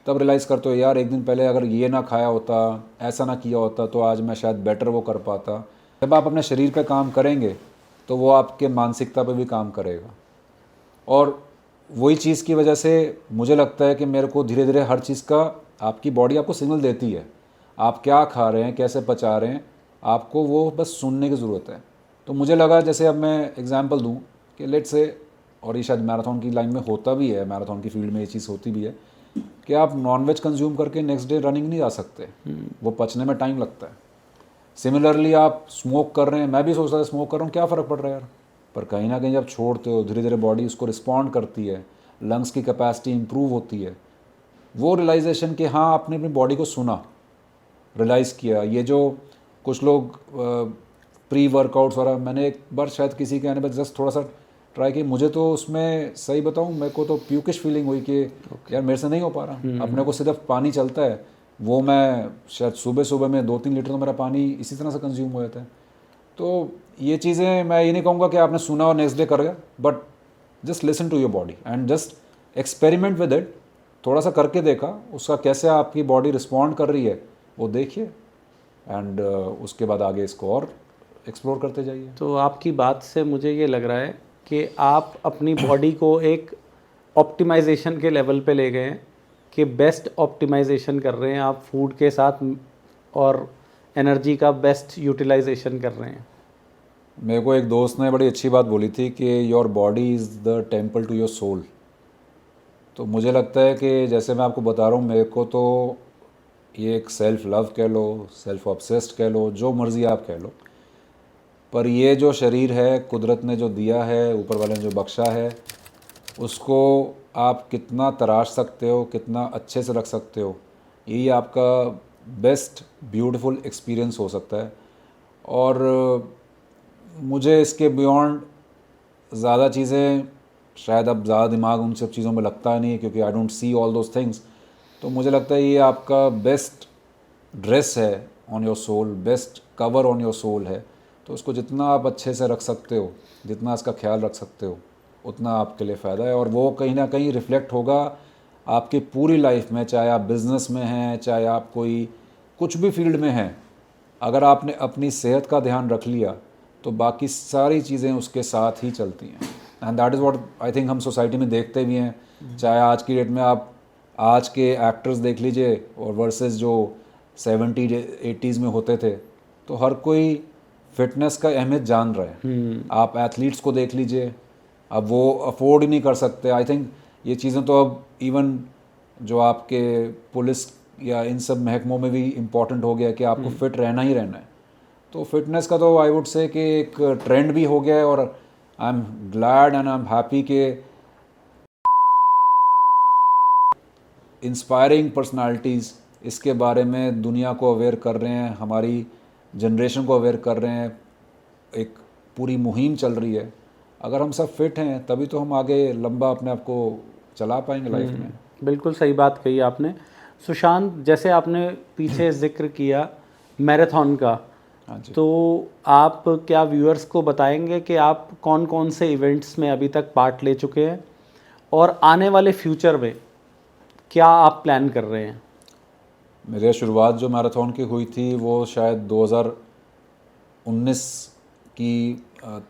A: तब रियलाइज़ करते हो यार एक दिन पहले अगर ये ना खाया होता, ऐसा ना किया होता, तो आज मैं शायद बेटर वो कर पाता। जब आप अपने शरीर पे काम करेंगे तो वो आपके मानसिकता पे भी काम करेगा। और वही चीज़ की वजह से मुझे लगता है कि मेरे को धीरे धीरे हर चीज़ का, आपकी बॉडी आपको सिग्नल देती है, आप क्या खा रहे हैं, कैसे पचा रहे हैं, आपको वो बस सुनने की ज़रूरत है। तो मुझे लगा, जैसे अब मैं एग्जांपल दूं कि लेट्स से, और ये शायद मैराथन की लाइन में होता भी है, मैराथन की फील्ड में ये चीज़ होती भी है कि आप नॉनवेज कंज्यूम करके नेक्स्ट डे रनिंग नहीं जा सकते, वो पचने में टाइम लगता है। सिमिलरली आप स्मोक कर रहे हैं, मैं भी सोचता था स्मोक कर रहा हूँ क्या फ़र्क पड़ रहा है यार, पर कहीं ना कहीं जब छोड़ते हो धीरे धीरे बॉडी उसको रिस्पॉन्ड करती है, लंग्स की कैपेसिटी इंप्रूव होती है। वो रियलाइजेशन कि हाँ आपने अपनी बॉडी को सुना, रियलाइज़ किया। ये जो कुछ लोग प्री वर्कआउट्स वगैरह, मैंने एक बार शायद किसी के आने पर जस्ट थोड़ा सा ट्राई किया, मुझे तो उसमें सही बताऊं मेरे को तो प्यूकिश फीलिंग हुई कि यार मेरे से नहीं हो पा रहा। अपने को सिर्फ पानी चलता है, वो मैं शायद सुबह सुबह में 2-3 लीटर तो मेरा पानी इसी तरह से कंज्यूम हो जाता है। तो ये चीज़ें मैं ये नहीं कहूँगा कि आपने सुना और नेक्स्ट डे कर गया, but just listen to your body and just experiment with it. थोड़ा सा करके देखा, उसका कैसे आपकी बॉडी रिस्पॉन्ड कर रही है वो देखिए, एंड उसके बाद आगे इसको और एक्सप्लोर करते जाइए।
B: तो आपकी बात से मुझे ये लग रहा है कि आप अपनी बॉडी को एक ऑप्टिमाइजेशन के लेवल पे ले गए हैं, कि बेस्ट ऑप्टिमाइजेशन कर रहे हैं आप फूड के साथ, और एनर्जी का बेस्ट यूटिलाइजेशन कर रहे हैं।
A: मेरे को एक दोस्त ने बड़ी अच्छी बात बोली थी कि your body is the temple to your soul. तो मुझे लगता है कि जैसे मैं आपको बता रहा हूँ, मेरे को तो ये एक सेल्फ लव कह लो, सेल्फ ऑब्सेस्ड कह लो, जो मर्ज़ी आप कह लो, पर ये जो शरीर है कुदरत ने जो दिया है, ऊपर वाले ने जो बख्शा है, उसको आप कितना तराश सकते हो, कितना अच्छे से रख सकते हो, यही आपका बेस्ट ब्यूटीफुल एक्सपीरियंस हो सकता है। और मुझे इसके बियॉन्ड ज़्यादा चीज़ें, शायद अब ज़्यादा दिमाग उन सब चीज़ों में लगता नहीं है क्योंकि I don't see all those things. तो मुझे लगता है ये आपका बेस्ट ड्रेस है on your soul, best cover on your soul है। तो उसको जितना आप अच्छे से रख सकते हो, जितना इसका ख्याल रख सकते हो, उतना आपके लिए फ़ायदा है। और वो कहीं ना कहीं रिफ़्लेक्ट होगा आपकी पूरी लाइफ में, चाहे आप बिज़नेस में हैं, चाहे आप कोई कुछ भी फील्ड में हैं। अगर आपने अपनी सेहत का ध्यान रख लिया तो बाकी सारी चीज़ें उसके साथ ही चलती हैं। And that is what I think हम सोसाइटी में देखते भी हैं। चाहे आज की डेट में आप आज के एक्टर्स देख लीजिए और वर्सेस जो 70-80s में होते थे, तो हर कोई फिटनेस का अहमियत जान रहा है। आप एथलीट्स को देख लीजिए, अब वो अफोर्ड ही नहीं कर सकते। आई थिंक ये चीज़ें तो अब इवन जो आपके पुलिस या इन सब महकमों में भी इम्पॉर्टेंट हो गया कि आपको फिट रहना ही रहना है। तो फिटनेस का तो आई वुड से कि एक ट्रेंड भी हो गया है। और I am glad and I am happy कि इंस्पायरिंग पर्सनालिटीज़ इसके बारे में दुनिया को अवेयर कर रहे हैं, हमारी जनरेशन को अवेयर कर रहे हैं। एक पूरी मुहिम चल रही है। अगर हम सब फिट हैं तभी तो हम आगे लंबा अपने आप को चला पाएंगे लाइफ में।
B: बिल्कुल सही बात कही आपने। सुशांत, जैसे आपने पीछे जिक्र किया मैराथन का,
A: हाँ जी।
B: तो आप क्या व्यूअर्स को बताएंगे कि आप कौन कौन से इवेंट्स में अभी तक पार्ट ले चुके हैं और आने वाले फ्यूचर में क्या आप प्लान कर रहे हैं?
A: मेरी शुरुआत जो मैराथन की हुई थी वो शायद 2019 की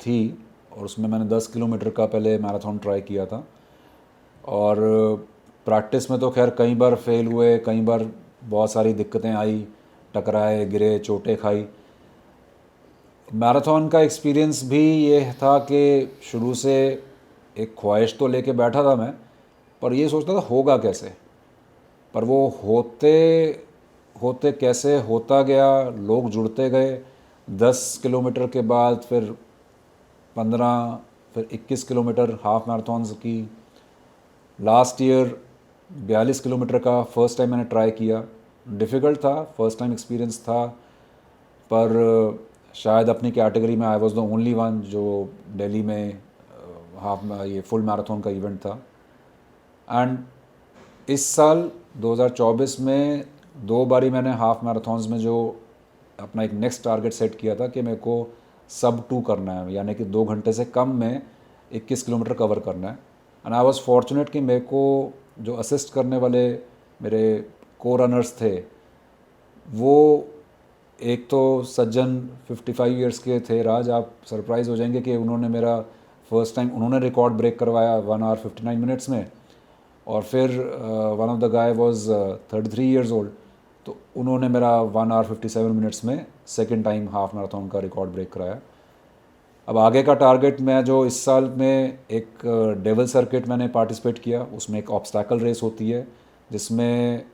A: थी, और उसमें मैंने 10 किलोमीटर का पहले मैराथन ट्राई किया था। और प्रैक्टिस में तो खैर कई बार फेल हुए, कई बार बहुत सारी दिक्कतें आई, टकराए, गिरे, चोटें खाई। मैराथन का एक्सपीरियंस भी ये था कि शुरू से एक ख्वाहिश तो लेके बैठा था मैं, पर ये सोचता था होगा कैसे। पर वो होते होते कैसे होता गया, लोग जुड़ते गए। 10 किलोमीटर के बाद फिर 15, फिर 21 किलोमीटर हाफ मैराथन्स की। लास्ट ईयर 42 किलोमीटर का फर्स्ट टाइम मैंने ट्राई किया। डिफ़िकल्ट था, फर्स्ट टाइम एक्सपीरियंस था, पर शायद अपनी कैटेगरी में I was the only one जो दिल्ली में ये फुल मैराथन का इवेंट था। एंड इस साल 2024 में 2 बारी मैंने हाफ मैराथन्स में जो अपना एक नेक्स्ट टारगेट सेट किया था कि मेरे को sub 2 करना है, यानी कि 2 घंटे से कम में 21 किलोमीटर कवर करना है। एंड आई वाज फॉर्चुनेट कि मेरे को जो असिस्ट करने वाले मेरे को रनर्स थे, वो एक तो सज्जन 55 इयर्स के थे राज। आप सरप्राइज़ हो जाएंगे कि उन्होंने मेरा फर्स्ट टाइम उन्होंने रिकॉर्ड ब्रेक करवाया 1 आवर 59 मिनट्स में। और फिर one of the guy was 33 years old, तो उन्होंने मेरा 1 आवर 57 मिनट्स में सेकंड टाइम हाफ मैराथन का रिकॉर्ड ब्रेक कराया। अब आगे का टारगेट मैं जो इस साल में एक डेवल सर्किट मैंने पार्टिसिपेट किया, उसमें एक ऑब्स्टैकल रेस होती है जिसमें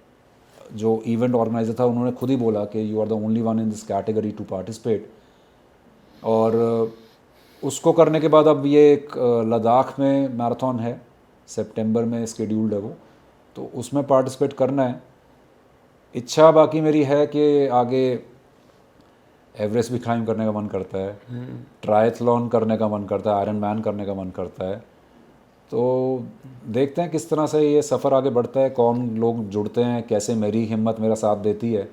A: जो इवेंट ऑर्गेनाइजर था उन्होंने खुद ही बोला कि you are the only one in this category to participate. और उसको करने के बाद अब ये एक लद्दाख में मैराथन है, सितंबर में शेड्यूल्ड है वो, तो उसमें पार्टिसिपेट करना है। इच्छा बाकी मेरी है कि आगे एवरेस्ट भी क्लाइंब करने का मन करता है, ट्रायथलॉन करने का मन करता है, आयरन मैन करने का मन करता है। तो देखते हैं किस तरह से ये सफ़र आगे बढ़ता है, कौन लोग जुड़ते हैं, कैसे मेरी हिम्मत मेरा साथ देती है।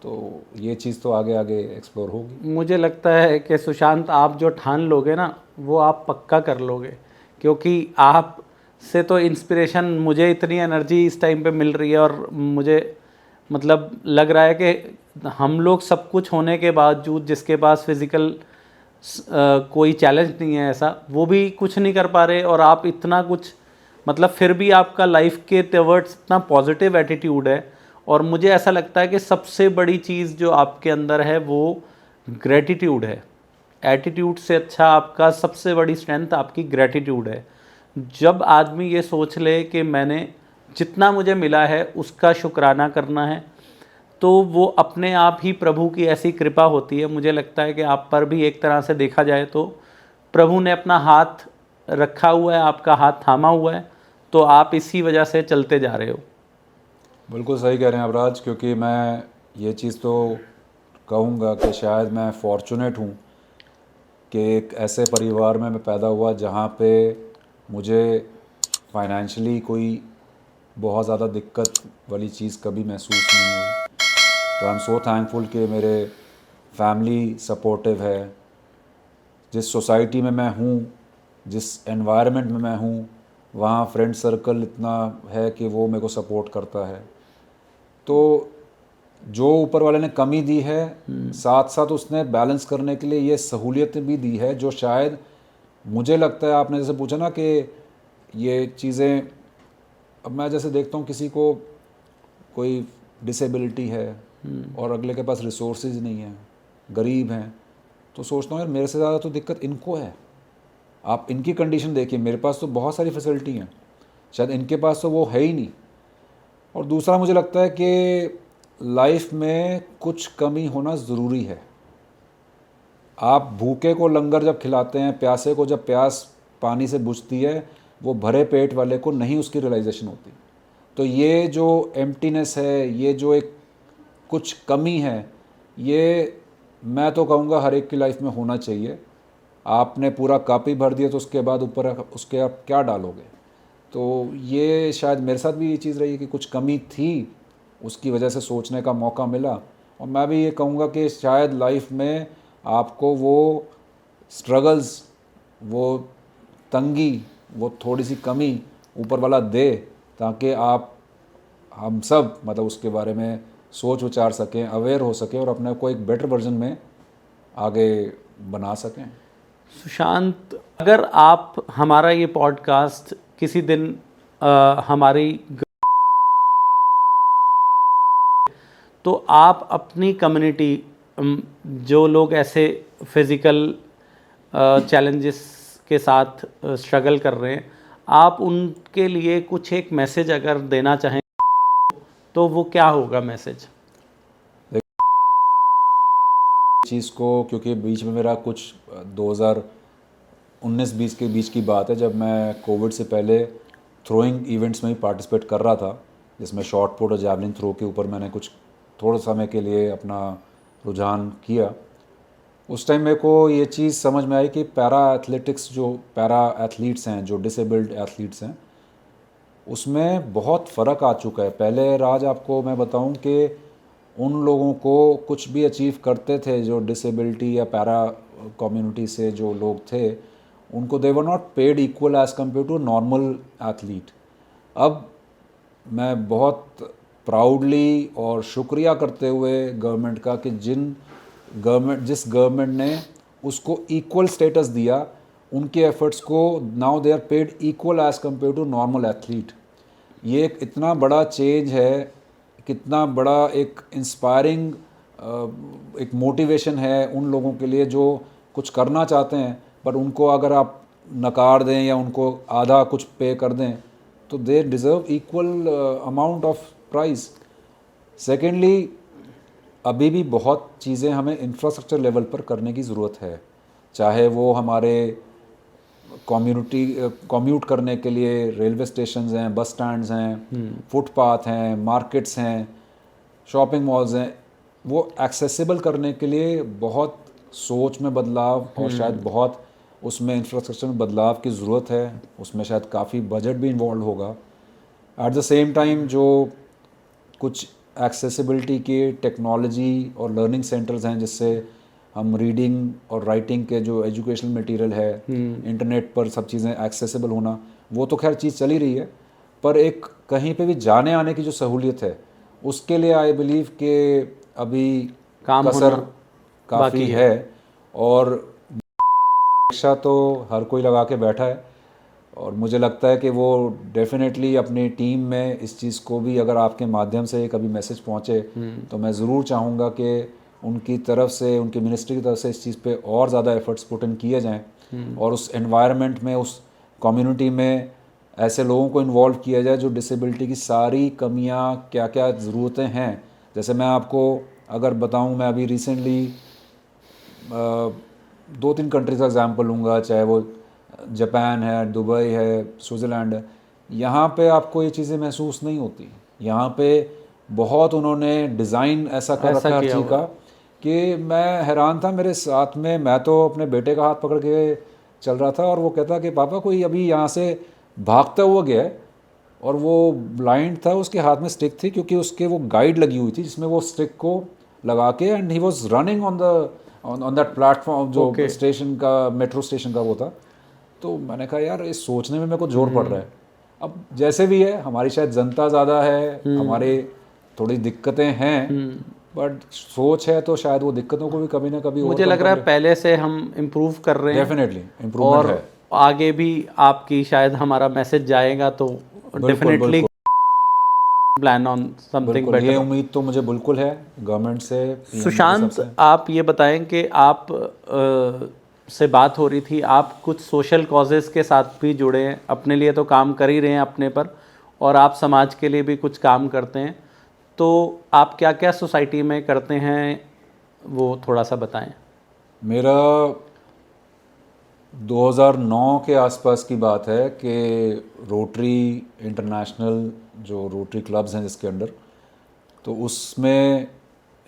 A: तो ये चीज़ तो आगे आगे एक्सप्लोर होगी।
B: मुझे लगता है कि सुशांत, आप जो ठान लोगे ना वो आप पक्का कर लोगे, क्योंकि आप से तो इंस्पिरेशन, मुझे इतनी एनर्जी इस टाइम पे मिल रही है और मुझे मतलब लग रहा है कि हम लोग सब कुछ होने के बावजूद, जिसके पास फिज़िकल कोई चैलेंज नहीं है ऐसा, वो भी कुछ नहीं कर पा रहे, और आप इतना कुछ मतलब फिर भी आपका लाइफ के टवर्ड्स इतना पॉजिटिव एटीट्यूड है। और मुझे ऐसा लगता है कि सबसे बड़ी चीज़ जो आपके अंदर है वो ग्रेटिट्यूड है। एटीट्यूड से अच्छा आपका सबसे बड़ी स्ट्रेंथ आपकी ग्रेटिट्यूड है। जब आदमी ये सोच ले कि मैंने जितना मुझे मिला है उसका शुक्राना करना है, तो वो अपने आप ही प्रभु की ऐसी कृपा होती है। मुझे लगता है कि आप पर भी एक तरह से देखा जाए तो प्रभु ने अपना हाथ रखा हुआ है, आपका हाथ थामा हुआ है, तो आप इसी वजह से चलते जा रहे हो।
A: बिल्कुल सही कह रहे हैं अबराज, क्योंकि मैं ये चीज़ तो कहूँगा कि शायद मैं फॉर्चुनेट हूँ कि एक ऐसे परिवार में मैं पैदा हुआ जहाँ पे मुझे फाइनेंशियली कोई बहुत ज़्यादा दिक्कत वाली चीज़ कभी महसूस नहीं हुई। तो आई एम सो थैंकफुल कि मेरे फैमिली सपोर्टिव है, जिस सोसाइटी में मैं हूँ, जिस एनवायरनमेंट में मैं हूँ, वहाँ फ्रेंड सर्कल इतना है कि वो मेरे को सपोर्ट करता है। तो जो ऊपर वाले ने कमी दी है, साथ साथ उसने बैलेंस करने के लिए ये सहूलियत भी दी है, जो शायद मुझे लगता है, आपने जैसे पूछा ना कि ये चीज़ें, अब मैं जैसे देखता हूँ किसी को कोई डिसेबिलिटी है और अगले के पास रिसोर्सेज नहीं है, गरीब हैं, तो सोचता हूँ यार मेरे से ज़्यादा तो दिक्कत इनको है। आप इनकी कंडीशन देखिए, मेरे पास तो बहुत सारी फैसिलिटी हैं, शायद इनके पास तो वो है ही नहीं। और दूसरा मुझे लगता है कि लाइफ में कुछ कमी होना ज़रूरी है। आप भूखे को लंगर जब खिलाते हैं, प्यासे को जब प्यास पानी से बुझती है, वो भरे पेट वाले को नहीं उसकी रियलाइजेशन होती। तो ये जो एम्प्टीनेस है, ये जो एक कुछ कमी है, ये मैं तो कहूँगा हर एक की लाइफ में होना चाहिए। आपने पूरा कापी भर दिया तो उसके बाद ऊपर उसके आप क्या डालोगे? तो ये शायद मेरे साथ भी ये चीज़ रही कि कुछ कमी थी, उसकी वजह से सोचने का मौका मिला। और मैं भी ये कहूँगा कि शायद लाइफ में आपको वो स्ट्रगल्स, वो तंगी, वो थोड़ी सी कमी ऊपर वाला दे, ताकि आप हम सब मतलब उसके बारे में सोच विचार सकें, अवेयर हो सकें और अपने को एक बेटर वर्जन में आगे बना सकें।
B: सुशांत, अगर आप हमारा ये पॉडकास्ट किसी दिन हमारी तो आप अपनी कम्युनिटी, जो लोग ऐसे फिज़िकल चैलेंजेस के साथ स्ट्रगल कर रहे हैं, आप उनके लिए कुछ एक मैसेज अगर देना चाहें तो वो क्या होगा मैसेज?
A: चीज़ को, क्योंकि बीच में मेरा कुछ 2019-20 के बीच की बात है, जब मैं कोविड से पहले थ्रोइंग इवेंट्स में ही पार्टिसिपेट कर रहा था, जिसमें शॉट पुट और जैवलिन थ्रो के ऊपर मैंने कुछ थोड़ा समय के लिए अपना रुझान किया। उस टाइम मेरे को ये चीज़ समझ में आई कि पैरा एथलेटिक्स, जो पैरा एथलीट्स हैं, जो डिसेबल्ड एथलीट्स हैं, उसमें बहुत फ़र्क आ चुका है। पहले राज आपको मैं बताऊं कि उन लोगों को कुछ भी अचीव करते थे जो डिसेबिलिटी या पैरा कम्युनिटी से जो लोग थे, उनको they were not paid equal as compare to normal athlete. अब मैं बहुत प्राउडली और शुक्रिया करते हुए गवर्नमेंट का कि जिस गवर्नमेंट ने उसको इक्वल स्टेटस दिया, उनके एफर्ट्स को now they are paid equal as compare to normal athlete. ये एक इतना बड़ा चेंज है, कितना बड़ा एक इंस्पायरिंग एक मोटिवेशन है उन लोगों के लिए जो कुछ करना चाहते हैं, पर उनको अगर आप नकार दें या उनको आधा कुछ पे कर दें तो they deserve equal amount of price. Secondly, अभी भी बहुत चीज़ें हमें इंफ्रास्ट्रक्चर लेवल पर करने की ज़रूरत है, चाहे वो हमारे कम्यूट करने के लिए रेलवे स्टेशंस हैं, बस स्टैंड्स हैं, फुटपाथ हैं, मार्केट्स हैं, शॉपिंग मॉल्स हैं। वो एक्सेसिबल करने के लिए बहुत सोच में बदलाव और शायद बहुत उसमें इंफ्रास्ट्रक्चर में बदलाव की ज़रूरत है। उसमें शायद काफ़ी बजट भी इन्वॉल्व होगा। एट द सेम टाइम जो कुछ एक्सेसिबिलिटी के टेक्नोलॉजी और लर्निंग सेंटर्स हैं, जिससे हम रीडिंग और राइटिंग के जो एजुकेशनल मटेरियल है, इंटरनेट पर सब चीज़ें एक्सेसिबल होना, वो तो खैर चीज़ चली रही है, पर एक कहीं पे भी जाने आने की जो सहूलियत है, उसके लिए आई बिलीव कि अभी
B: काम
A: कसर काफ़ी है। और शिक्षा तो हर कोई लगा के बैठा है, और मुझे लगता है कि वो डेफिनेटली अपनी टीम में इस चीज़ को भी, अगर आपके माध्यम से कभी मैसेज पहुँचे, तो मैं ज़रूर चाहूँगा कि उनकी तरफ से, उनकी मिनिस्ट्री की तरफ से इस चीज़ पे और ज़्यादा एफर्ट्स पुट इन किए जाएं और उस एनवायरनमेंट में, उस कम्युनिटी में ऐसे लोगों को इन्वॉल्व किया जाए जो डिसेबिलिटी की सारी कमियां, क्या क्या ज़रूरतें हैं। जैसे मैं आपको अगर बताऊं, मैं अभी रिसेंटली 2-3 कंट्रीज़ का एग्जांपल लूँगा, चाहे वो जापान है, दुबई है, स्विट्ज़रलैंड है। यहाँ पे आपको ये चीज़ें महसूस नहीं होती। यहाँ पे बहुत उन्होंने डिज़ाइन ऐसा कर रखा हर चीज़ का कि मैं हैरान था। मेरे साथ में, मैं तो अपने बेटे का हाथ पकड़ के चल रहा था और वो कहता कि पापा कोई अभी यहाँ से भागता हुआ गया है, और वो ब्लाइंड था, उसके हाथ में स्टिक थी, क्योंकि उसके वो गाइड लगी हुई थी जिसमें वो स्टिक को लगा के, and he was running on the on that platform जो
B: Okay.
A: स्टेशन का, मेट्रो स्टेशन का वो था। तो मैंने कहा यार इस सोचने में मेरे को जोर पड़ रहा है। अब जैसे भी है, हमारी शायद जनता ज़्यादा है, हमारे थोड़ी दिक्कतें हैं, बट सोच है तो शायद वो दिक्कतों को भी कभी ना कभी
B: मुझे लग रहा है पहले से हम इम्प्रूव कर रहे हैं
A: डेफिनेटली इम्प्रूवमेंट
B: और
A: है।
B: आगे भी आपकी शायद हमारा मैसेज जाएगा तो डेफिनेटली प्लान ऑन समथिंग
A: बिल्कुल, ये
B: बेटर।
A: उम्मीद तो मुझे बिल्कुल है गवर्नमेंट से, PM की
B: सुशांत,
A: सबसे।
B: आप ये बताएं कि आप से बात हो रही थी, आप कुछ सोशल कॉजेज़ के साथ भी जुड़े हैं, अपने लिए तो काम कर ही रहे हैं अपने पर, और आप समाज के लिए भी कुछ काम करते हैं। तो आप क्या क्या सोसाइटी में करते हैं वो थोड़ा सा बताएं।
A: मेरा 2009 के आसपास की बात है कि रोटरी इंटरनेशनल, जो रोटरी क्लब्स हैं जिसके अंडर, तो उसमें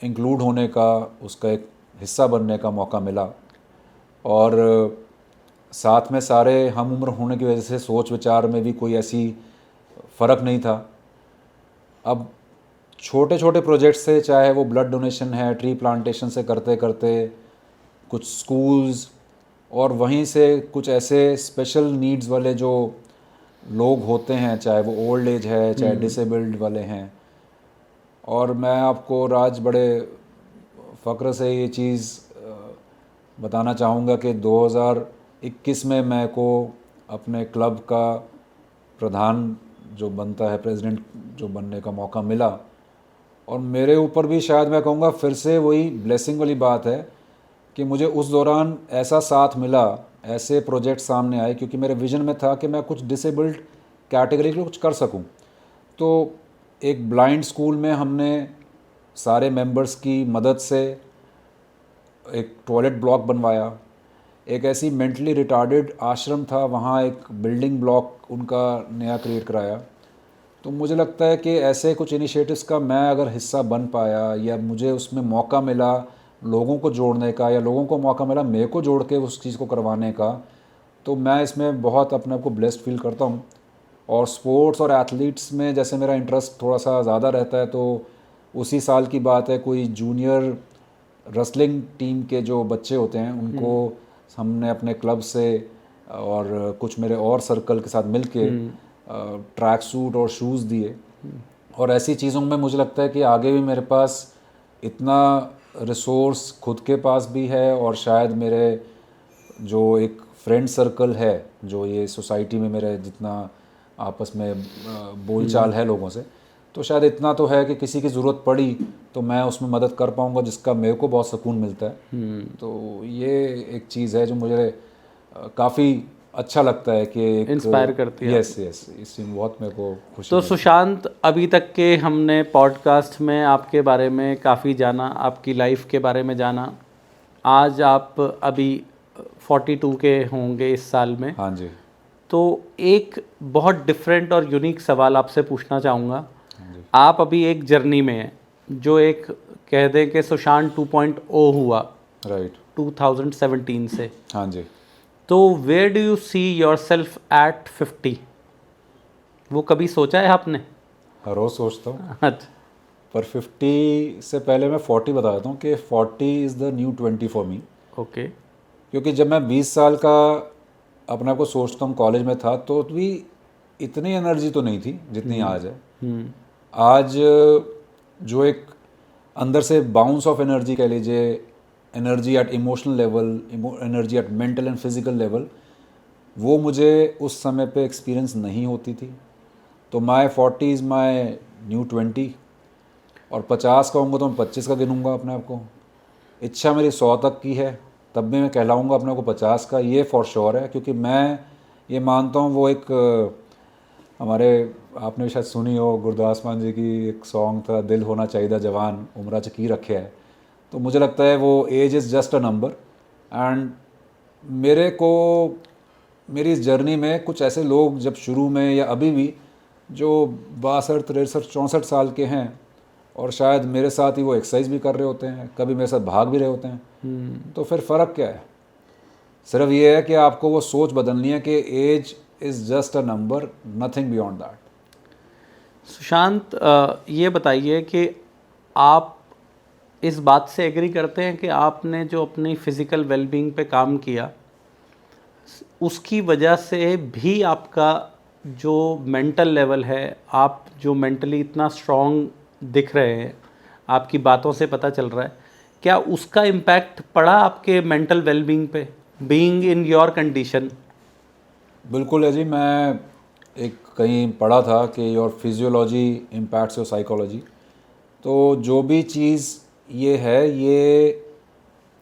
A: इंक्लूड होने का, उसका एक हिस्सा बनने का मौका मिला। और साथ में सारे हम उम्र होने की वजह से सोच विचार में भी कोई ऐसी फ़र्क नहीं था। अब छोटे छोटे प्रोजेक्ट्स से, चाहे वो ब्लड डोनेशन है, ट्री प्लांटेशन से करते करते कुछ स्कूल्स, और वहीं से कुछ ऐसे स्पेशल नीड्स वाले जो लोग होते हैं, चाहे वो ओल्ड एज है, चाहे डिसेबल्ड वाले हैं। और मैं आपको राज बड़े फ़ख्र से ये चीज़ बताना चाहूँगा कि 2021 में मैं को अपने क्लब का प्रधान जो बनता है, प्रेसिडेंट जो बनने का मौका मिला। और मेरे ऊपर भी शायद मैं कहूँगा फिर से वही ब्लेसिंग वाली बात है कि मुझे उस दौरान ऐसा साथ मिला, ऐसे प्रोजेक्ट सामने आए, क्योंकि मेरे विज़न में था कि मैं कुछ डिसेबल्ड कैटेगरी के लिए कुछ कर सकूं। तो एक ब्लाइंड स्कूल में हमने सारे मेंबर्स की मदद से एक टॉयलेट ब्लॉक बनवाया। एक ऐसी मेंटली रिटार्डेड आश्रम था, वहाँ एक बिल्डिंग ब्लॉक उनका नया क्रिएट कराया। तो मुझे लगता है कि ऐसे कुछ इनिशिएटिव्स का मैं अगर हिस्सा बन पाया, या मुझे उसमें मौका मिला लोगों को जोड़ने का, या लोगों को मौका मिला मेरे को जोड़ के उस चीज़ को करवाने का, तो मैं इसमें बहुत अपने आप को ब्लेस्ड फील करता हूँ। और स्पोर्ट्स और एथलीट्स में जैसे मेरा इंटरेस्ट थोड़ा सा ज़्यादा रहता है, तो उसी साल की बात है, कोई जूनियर रेसलिंग टीम के जो बच्चे होते हैं उनको हमने अपने क्लब से और कुछ मेरे और सर्कल के साथ मिलके ट्रैक सूट और शूज़ दिए। और ऐसी चीज़ों में मुझे लगता है कि आगे भी मेरे पास इतना रिसोर्स खुद के पास भी है, और शायद मेरे जो एक फ्रेंड सर्कल है, जो ये सोसाइटी में मेरे जितना आपस में बोलचाल है लोगों से, तो शायद इतना तो है कि किसी की ज़रूरत पड़ी तो मैं उसमें मदद कर पाऊँगा, जिसका मेरे को बहुत सुकून मिलता है। तो ये एक चीज़ है जो मुझे काफ़ी अच्छा लगता है कि
B: इंस्पायर करती है।
A: यस यस, इसमें बहुत मेरे को खुशी
B: तो
A: मिलती है।
B: सुशांत, अभी तक के हमने पॉडकास्ट में आपके बारे में काफ़ी जाना, आपकी लाइफ के बारे में जाना। आज आप अभी 42 के होंगे इस साल में।
A: हाँ जी।
B: तो एक बहुत डिफरेंट और यूनिक सवाल आपसे पूछना चाहूँगा।
A: हाँ जी।
B: आप अभी एक जर्नी में हैं जो एक कह दें कि सुशांत 2.0 हुआ
A: राइट।
B: 2017 से।
A: हाँ जी।
B: तो where do you see yourself at 50? वो कभी सोचा है आपने?
A: हर रोज़ सोचता हूँ,
B: अच्छा।
A: पर 50 से पहले मैं 40 बता देता हूँ कि 40 is the new 20 for me.
B: Okay.
A: क्योंकि जब मैं 20 साल का अपने आप को सोचता हूँ, कॉलेज में था, तो भी इतनी एनर्जी तो नहीं थी जितनी आज है। आज जो एक अंदर से बाउंस ऑफ एनर्जी कह लीजिए, energy at emotional level, energy at mental and physical level, वो मुझे उस समय पे एक्सपीरियंस नहीं होती थी। तो माई 40 इज़ माई न्यू 20, और 50 का होऊंगा तो मैं 25 का गिनूंगा अपने आप को। इच्छा मेरी 100 तक की है, तब भी मैं कहलाऊंगा अपने को 50 का, ये फॉर श्योर है। क्योंकि मैं ये मानता हूँ, वो एक हमारे, आपने शायद सुनी हो, गुरदास मान जी की एक सॉन्ग था, दिल होना चाहिए जवान उम्र च की रखे है। तो मुझे लगता है वो age is just a number. And मेरे को मेरी इस जर्नी में कुछ ऐसे लोग जब शुरू में या अभी भी जो 62, 63, 64 साल के हैं, और शायद मेरे साथ ही वो एक्सरसाइज भी कर रहे होते हैं, कभी मेरे साथ भाग भी रहे होते हैं। तो फिर फ़र्क क्या है? सिर्फ ये है कि आपको वो सोच बदलनी है कि age is just a number, nothing beyond that.
B: Sushant, ये बताइए कि आप इस बात से एग्री करते हैं कि आपने जो अपनी फ़िज़िकल वेलबींग पे काम किया, उसकी वजह से भी आपका जो मेंटल लेवल है, आप जो मेंटली इतना स्ट्रॉन्ग दिख रहे हैं, आपकी बातों से पता चल रहा है, क्या उसका इम्पैक्ट पड़ा आपके मेंटल वेलबींग पे, बीइंग इन योर कंडीशन?
A: बिल्कुल है जी। मैं एक कहीं पढ़ा था कि your physiology impacts your psychology. तो जो भी चीज़ ये है, ये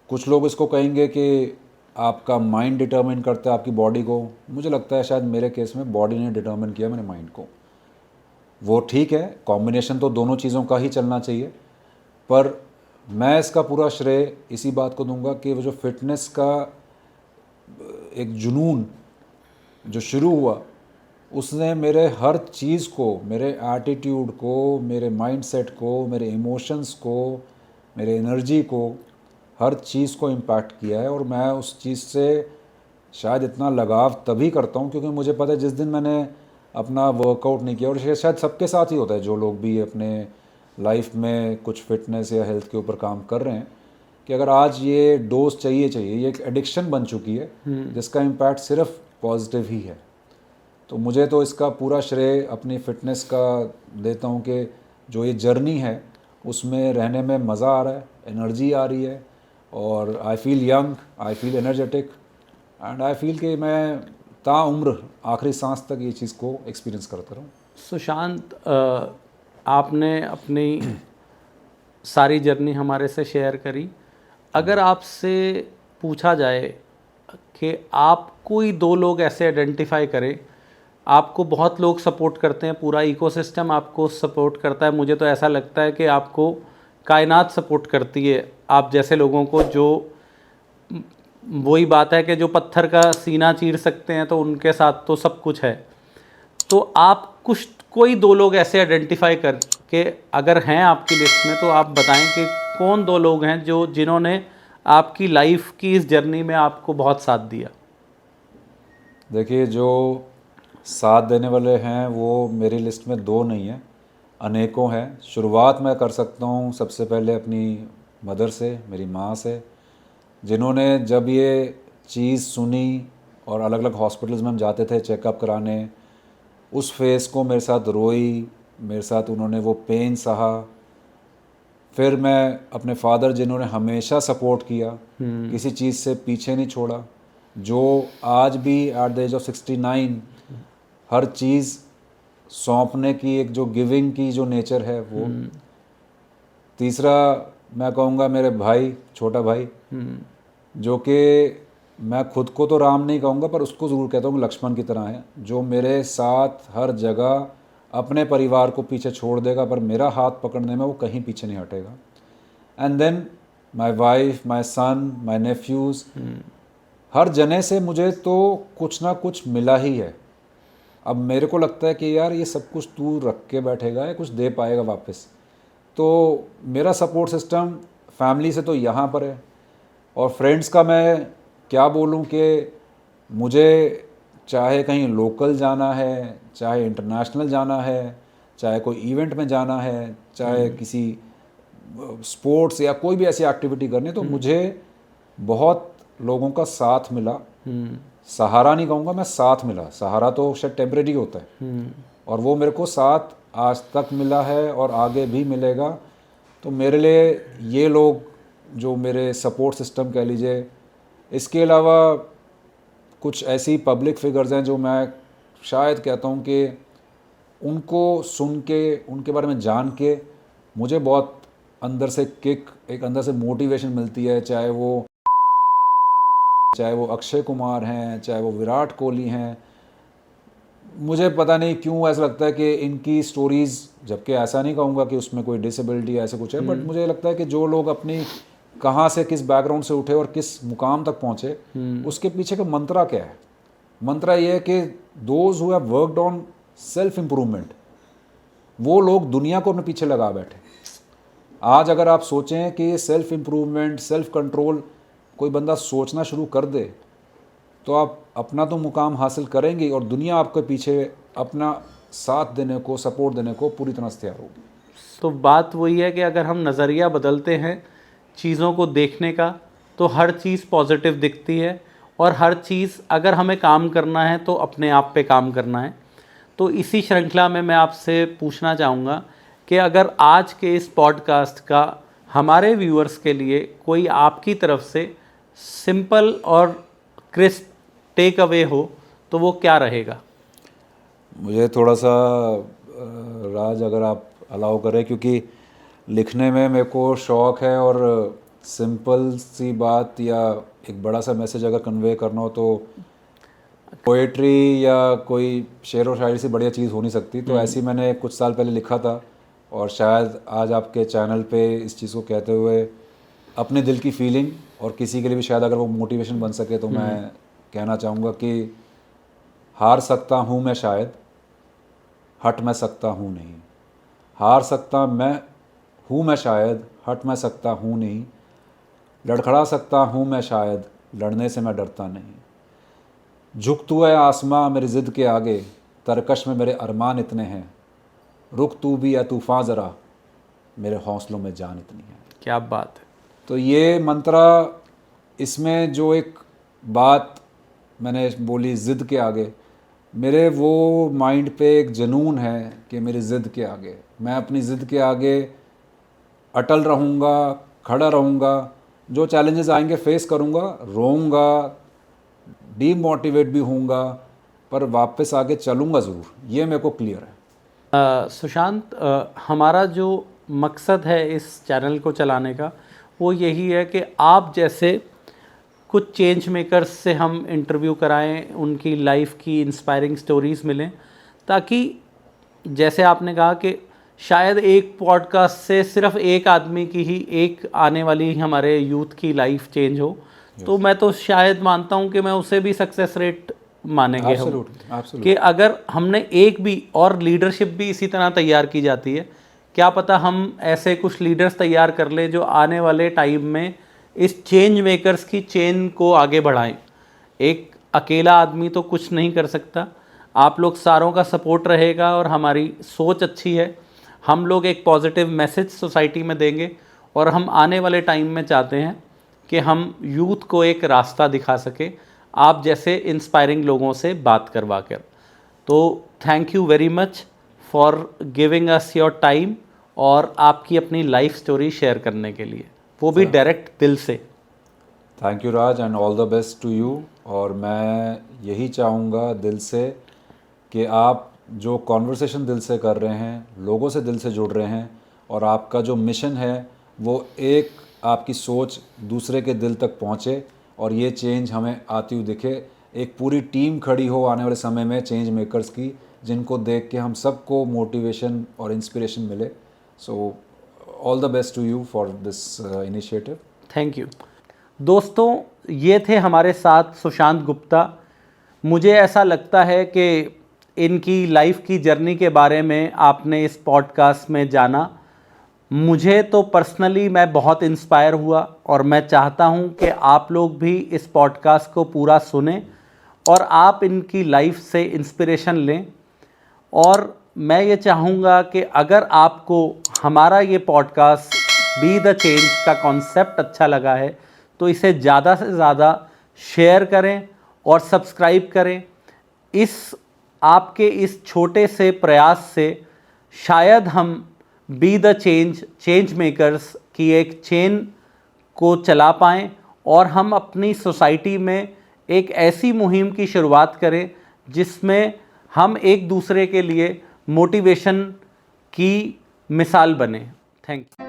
A: कुछ लोग इसको कहेंगे कि आपका माइंड डिटरमिन करता है आपकी बॉडी को। मुझे लगता है शायद मेरे केस में बॉडी ने डिटरमिन किया मेरे माइंड को। वो ठीक है, कॉम्बिनेशन तो दोनों चीज़ों का ही चलना चाहिए, पर मैं इसका पूरा श्रेय इसी बात को दूंगा कि वो जो फिटनेस का एक जुनून जो शुरू हुआ, उसने मेरे हर चीज़ को, मेरे एटीट्यूड को, मेरे माइंडसेट को, मेरे इमोशंस को, मेरे एनर्जी को, हर चीज़ को इम्पैक्ट किया है। और मैं उस चीज़ से शायद इतना लगाव तभी करता हूँ क्योंकि मुझे पता है जिस दिन मैंने अपना वर्कआउट नहीं किया, और शायद सबके साथ ही होता है जो लोग भी अपने लाइफ में कुछ फिटनेस या हेल्थ के ऊपर काम कर रहे हैं, कि अगर आज ये डोज चाहिए, ये एक एडिक्शन बन चुकी है जिसका इम्पैक्ट सिर्फ पॉजिटिव ही है। तो मुझे तो इसका पूरा श्रेय अपनी फ़िटनेस का देता हूँ कि जो ये जर्नी है उसमें रहने में मज़ा आ रहा है, एनर्जी आ रही है, और I feel young, I feel energetic, and I feel कि मैं ताउम्र आखिरी सांस तक ये चीज़ को एक्सपीरियंस करता रहूँ।
B: सुशांत, आपने अपनी सारी जर्नी हमारे से शेयर करी। अगर आपसे पूछा जाए कि आप कोई दो लोग ऐसे आइडेंटिफाई करें, आपको बहुत लोग सपोर्ट करते हैं, पूरा इकोसिस्टम आपको सपोर्ट करता है, मुझे तो ऐसा लगता है कि आपको कायनात सपोर्ट करती है आप जैसे लोगों को, जो वही बात है कि जो पत्थर का सीना चीर सकते हैं तो उनके साथ तो सब कुछ है। तो आप कोई दो लोग ऐसे आइडेंटिफाई कर के अगर हैं आपकी लिस्ट में, तो आप बताएं कि कौन दो लोग हैं जिन्होंने आपकी लाइफ की इस जर्नी में आपको बहुत साथ दिया।
A: देखिए, जो साथ देने वाले हैं वो मेरी लिस्ट में दो नहीं हैं, अनेकों हैं। शुरुआत मैं कर सकता हूँ सबसे पहले अपनी मदर से, मेरी माँ से, जिन्होंने जब ये चीज़ सुनी और अलग अलग हॉस्पिटल्स में हम जाते थे चेकअप कराने, उस फेज़ को मेरे साथ रोई, मेरे साथ उन्होंने वो पेन सहा। फिर मैं अपने फादर, जिन्होंने हमेशा सपोर्ट किया, किसी चीज़ से पीछे नहीं छोड़ा, जो आज भी एट द एज ऑफ 69 हर चीज़ सौंपने की, एक जो गिविंग की जो नेचर है वो। तीसरा मैं कहूँगा मेरे भाई, छोटा भाई, जो कि मैं खुद को तो राम नहीं कहूँगा पर उसको ज़रूर कहता हूँ लक्ष्मण की तरह है, जो मेरे साथ हर जगह अपने परिवार को पीछे छोड़ देगा पर मेरा हाथ पकड़ने में वो कहीं पीछे नहीं हटेगा। And then my wife, my son, my nephews, हर जने से मुझे तो कुछ ना कुछ मिला ही है। अब मेरे को लगता है कि यार ये सब कुछ तू रख के बैठेगा या कुछ दे पाएगा वापस। तो मेरा सपोर्ट सिस्टम फैमिली से तो यहाँ पर है, और फ्रेंड्स का मैं क्या बोलूँ कि मुझे चाहे कहीं लोकल जाना है, चाहे इंटरनेशनल जाना है, चाहे कोई इवेंट में जाना है, चाहे किसी स्पोर्ट्स या कोई भी ऐसी एक्टिविटी करनी, तो मुझे बहुत लोगों का साथ मिला। सहारा नहीं कहूँगा मैं, साथ मिला। सहारा तो शायद टेम्परेरी होता है, और वो मेरे को साथ आज तक मिला है और आगे भी मिलेगा। तो मेरे लिए ये लोग जो मेरे सपोर्ट सिस्टम कह लीजिए। इसके अलावा कुछ ऐसी पब्लिक फिगर्स हैं जो मैं शायद कहता हूँ कि उनको सुन के, उनके बारे में जान के मुझे बहुत अंदर से किक, एक अंदर से मोटिवेशन मिलती है। चाहे वो अक्षय कुमार हैं, चाहे वो विराट कोहली हैं। मुझे पता नहीं क्यों ऐसा लगता है कि इनकी स्टोरीज़, जबकि ऐसा नहीं कहूँगा कि उसमें कोई डिसेबिलिटी ऐसे कुछ है, बट मुझे लगता है कि जो लोग अपनी कहाँ से, किस बैकग्राउंड से उठे और किस मुकाम तक पहुँचे, उसके पीछे का मंत्रा क्या है। मंत्रा ये है कि those who have worked on self improvement, वो लोग दुनिया को अपने पीछे लगा बैठे। आज अगर आप सोचें कि सेल्फ इम्प्रूवमेंट, सेल्फ कंट्रोल कोई बंदा सोचना शुरू कर दे, तो आप अपना तो मुकाम हासिल करेंगे और दुनिया आपके पीछे अपना साथ देने को, सपोर्ट देने को पूरी तरह से तैयार होगी।
B: तो बात वही है कि अगर हम नज़रिया बदलते हैं चीज़ों को देखने का तो हर चीज़ पॉजिटिव दिखती है, और हर चीज़ अगर हमें काम करना है तो अपने आप पे काम करना है। तो इसी श्रृंखला में मैं आपसे पूछना चाहूँगा कि अगर आज के इस पॉडकास्ट का हमारे व्यूअर्स के लिए कोई आपकी तरफ से सिंपल और क्रिस्प टेक अवे हो तो वो क्या रहेगा?
A: मुझे थोड़ा सा राज अगर आप अलाउ करें, क्योंकि लिखने में मेरे को शौक़ है और सिंपल सी बात या एक बड़ा सा मैसेज अगर कन्वे करना हो तो पोएट्री या कोई शेर व शायरी से बढ़िया चीज़ हो नहीं सकती। तो ऐसी मैंने कुछ साल पहले लिखा था, और शायद आज आपके चैनल पे इस चीज़ को कहते हुए अपने दिल की फीलिंग और किसी के लिए भी शायद अगर वो मोटिवेशन बन सके तो मैं कहना चाहूँगा कि हार सकता हूँ मैं शायद, हट मैं सकता हूँ नहीं। हार सकता मैं हूँ मैं शायद, हट मैं सकता हूँ नहीं। लड़खड़ा सकता हूँ मैं शायद, लड़ने से मैं डरता नहीं। झुक तू है आसमां मेरी ज़िद के आगे, तरकश में मेरे अरमान इतने हैं। रुक तू भी या तूफ़ान ज़रा, मेरे हौसलों में जान इतनी है।
B: क्या बात है।
A: तो ये मंत्रा, इसमें जो एक बात मैंने बोली ज़िद के आगे, मेरे वो माइंड पे एक जुनून है कि मेरी ज़िद के आगे, मैं अपनी ज़िद के आगे अटल रहूँगा, खड़ा रहूँगा। जो चैलेंजेस आएंगे फेस करूँगा, रोऊँगा, डीमोटिवेट भी होऊंगा, पर वापस आगे चलूँगा ज़रूर, ये मेरे को क्लियर है।
B: सुशांत, हमारा जो मकसद है इस चैनल को चलाने का वो यही है कि आप जैसे कुछ चेंज मेकर्स से हम इंटरव्यू कराएं, उनकी लाइफ की इंस्पायरिंग स्टोरीज़ मिलें, ताकि जैसे आपने कहा कि शायद एक पॉडकास्ट से सिर्फ एक आदमी की ही, एक आने वाली हमारे यूथ की लाइफ चेंज हो, तो मैं तो शायद मानता हूं कि मैं उसे भी सक्सेस रेट मानेंगे हम, कि अगर हमने एक भी, और लीडरशिप भी इसी तरह तैयार की जाती है, क्या पता हम ऐसे कुछ लीडर्स तैयार कर ले जो आने वाले टाइम में इस चेंज मेकर्स की चेन को आगे बढ़ाएं। एक अकेला आदमी तो कुछ नहीं कर सकता, आप लोग सारों का सपोर्ट रहेगा, और हमारी सोच अच्छी है, हम लोग एक पॉजिटिव मैसेज सोसाइटी में देंगे, और हम आने वाले टाइम में चाहते हैं कि हम यूथ को एक रास्ता दिखा सके आप जैसे इंस्पायरिंग लोगों से बात करवा कर। तो thank you very much for giving us your time और आपकी अपनी लाइफ स्टोरी शेयर करने के लिए, वो भी डायरेक्ट दिल से।
A: Thank you Raj, and all the best to you. और मैं यही चाहूँगा दिल से कि आप जो कॉन्वर्सेशन दिल से कर रहे हैं, लोगों से दिल से जुड़ रहे हैं, और आपका जो मिशन है वो एक आपकी सोच दूसरे के दिल तक पहुँचे और ये चेंज हमें आती हुई दिखे। एक पूरी टीम खड़ी हो आने वाले समय में चेंज मेकर्स की, जिनको देख के हम सबको मोटिवेशन और इंस्पिरेशन मिले। So all the best to you for this initiative.
B: Thank you. दोस्तों, ये थे हमारे साथ सुशांत गुप्ता। मुझे ऐसा लगता है कि इनकी लाइफ की जर्नी के बारे में आपने इस पॉडकास्ट में जाना। मुझे तो पर्सनली मैं बहुत इंस्पायर हुआ, और मैं चाहता हूं कि आप लोग भी इस पॉडकास्ट को पूरा सुने और आप इनकी लाइफ से इंस्पिरेशन लें। और मैं ये चाहूँगा कि अगर आपको हमारा ये पॉडकास्ट बी द चेंज का कॉन्सेप्ट अच्छा लगा है तो इसे ज़्यादा से ज़्यादा शेयर करें और सब्सक्राइब करें। आपके इस छोटे से प्रयास से शायद हम बी द चेंज मेकर्स की एक चेन को चला पाएँ, और हम अपनी सोसाइटी में एक ऐसी मुहिम की शुरुआत करें जिसमें हम एक दूसरे के लिए मोटिवेशन की मिसाल बने। Thank you.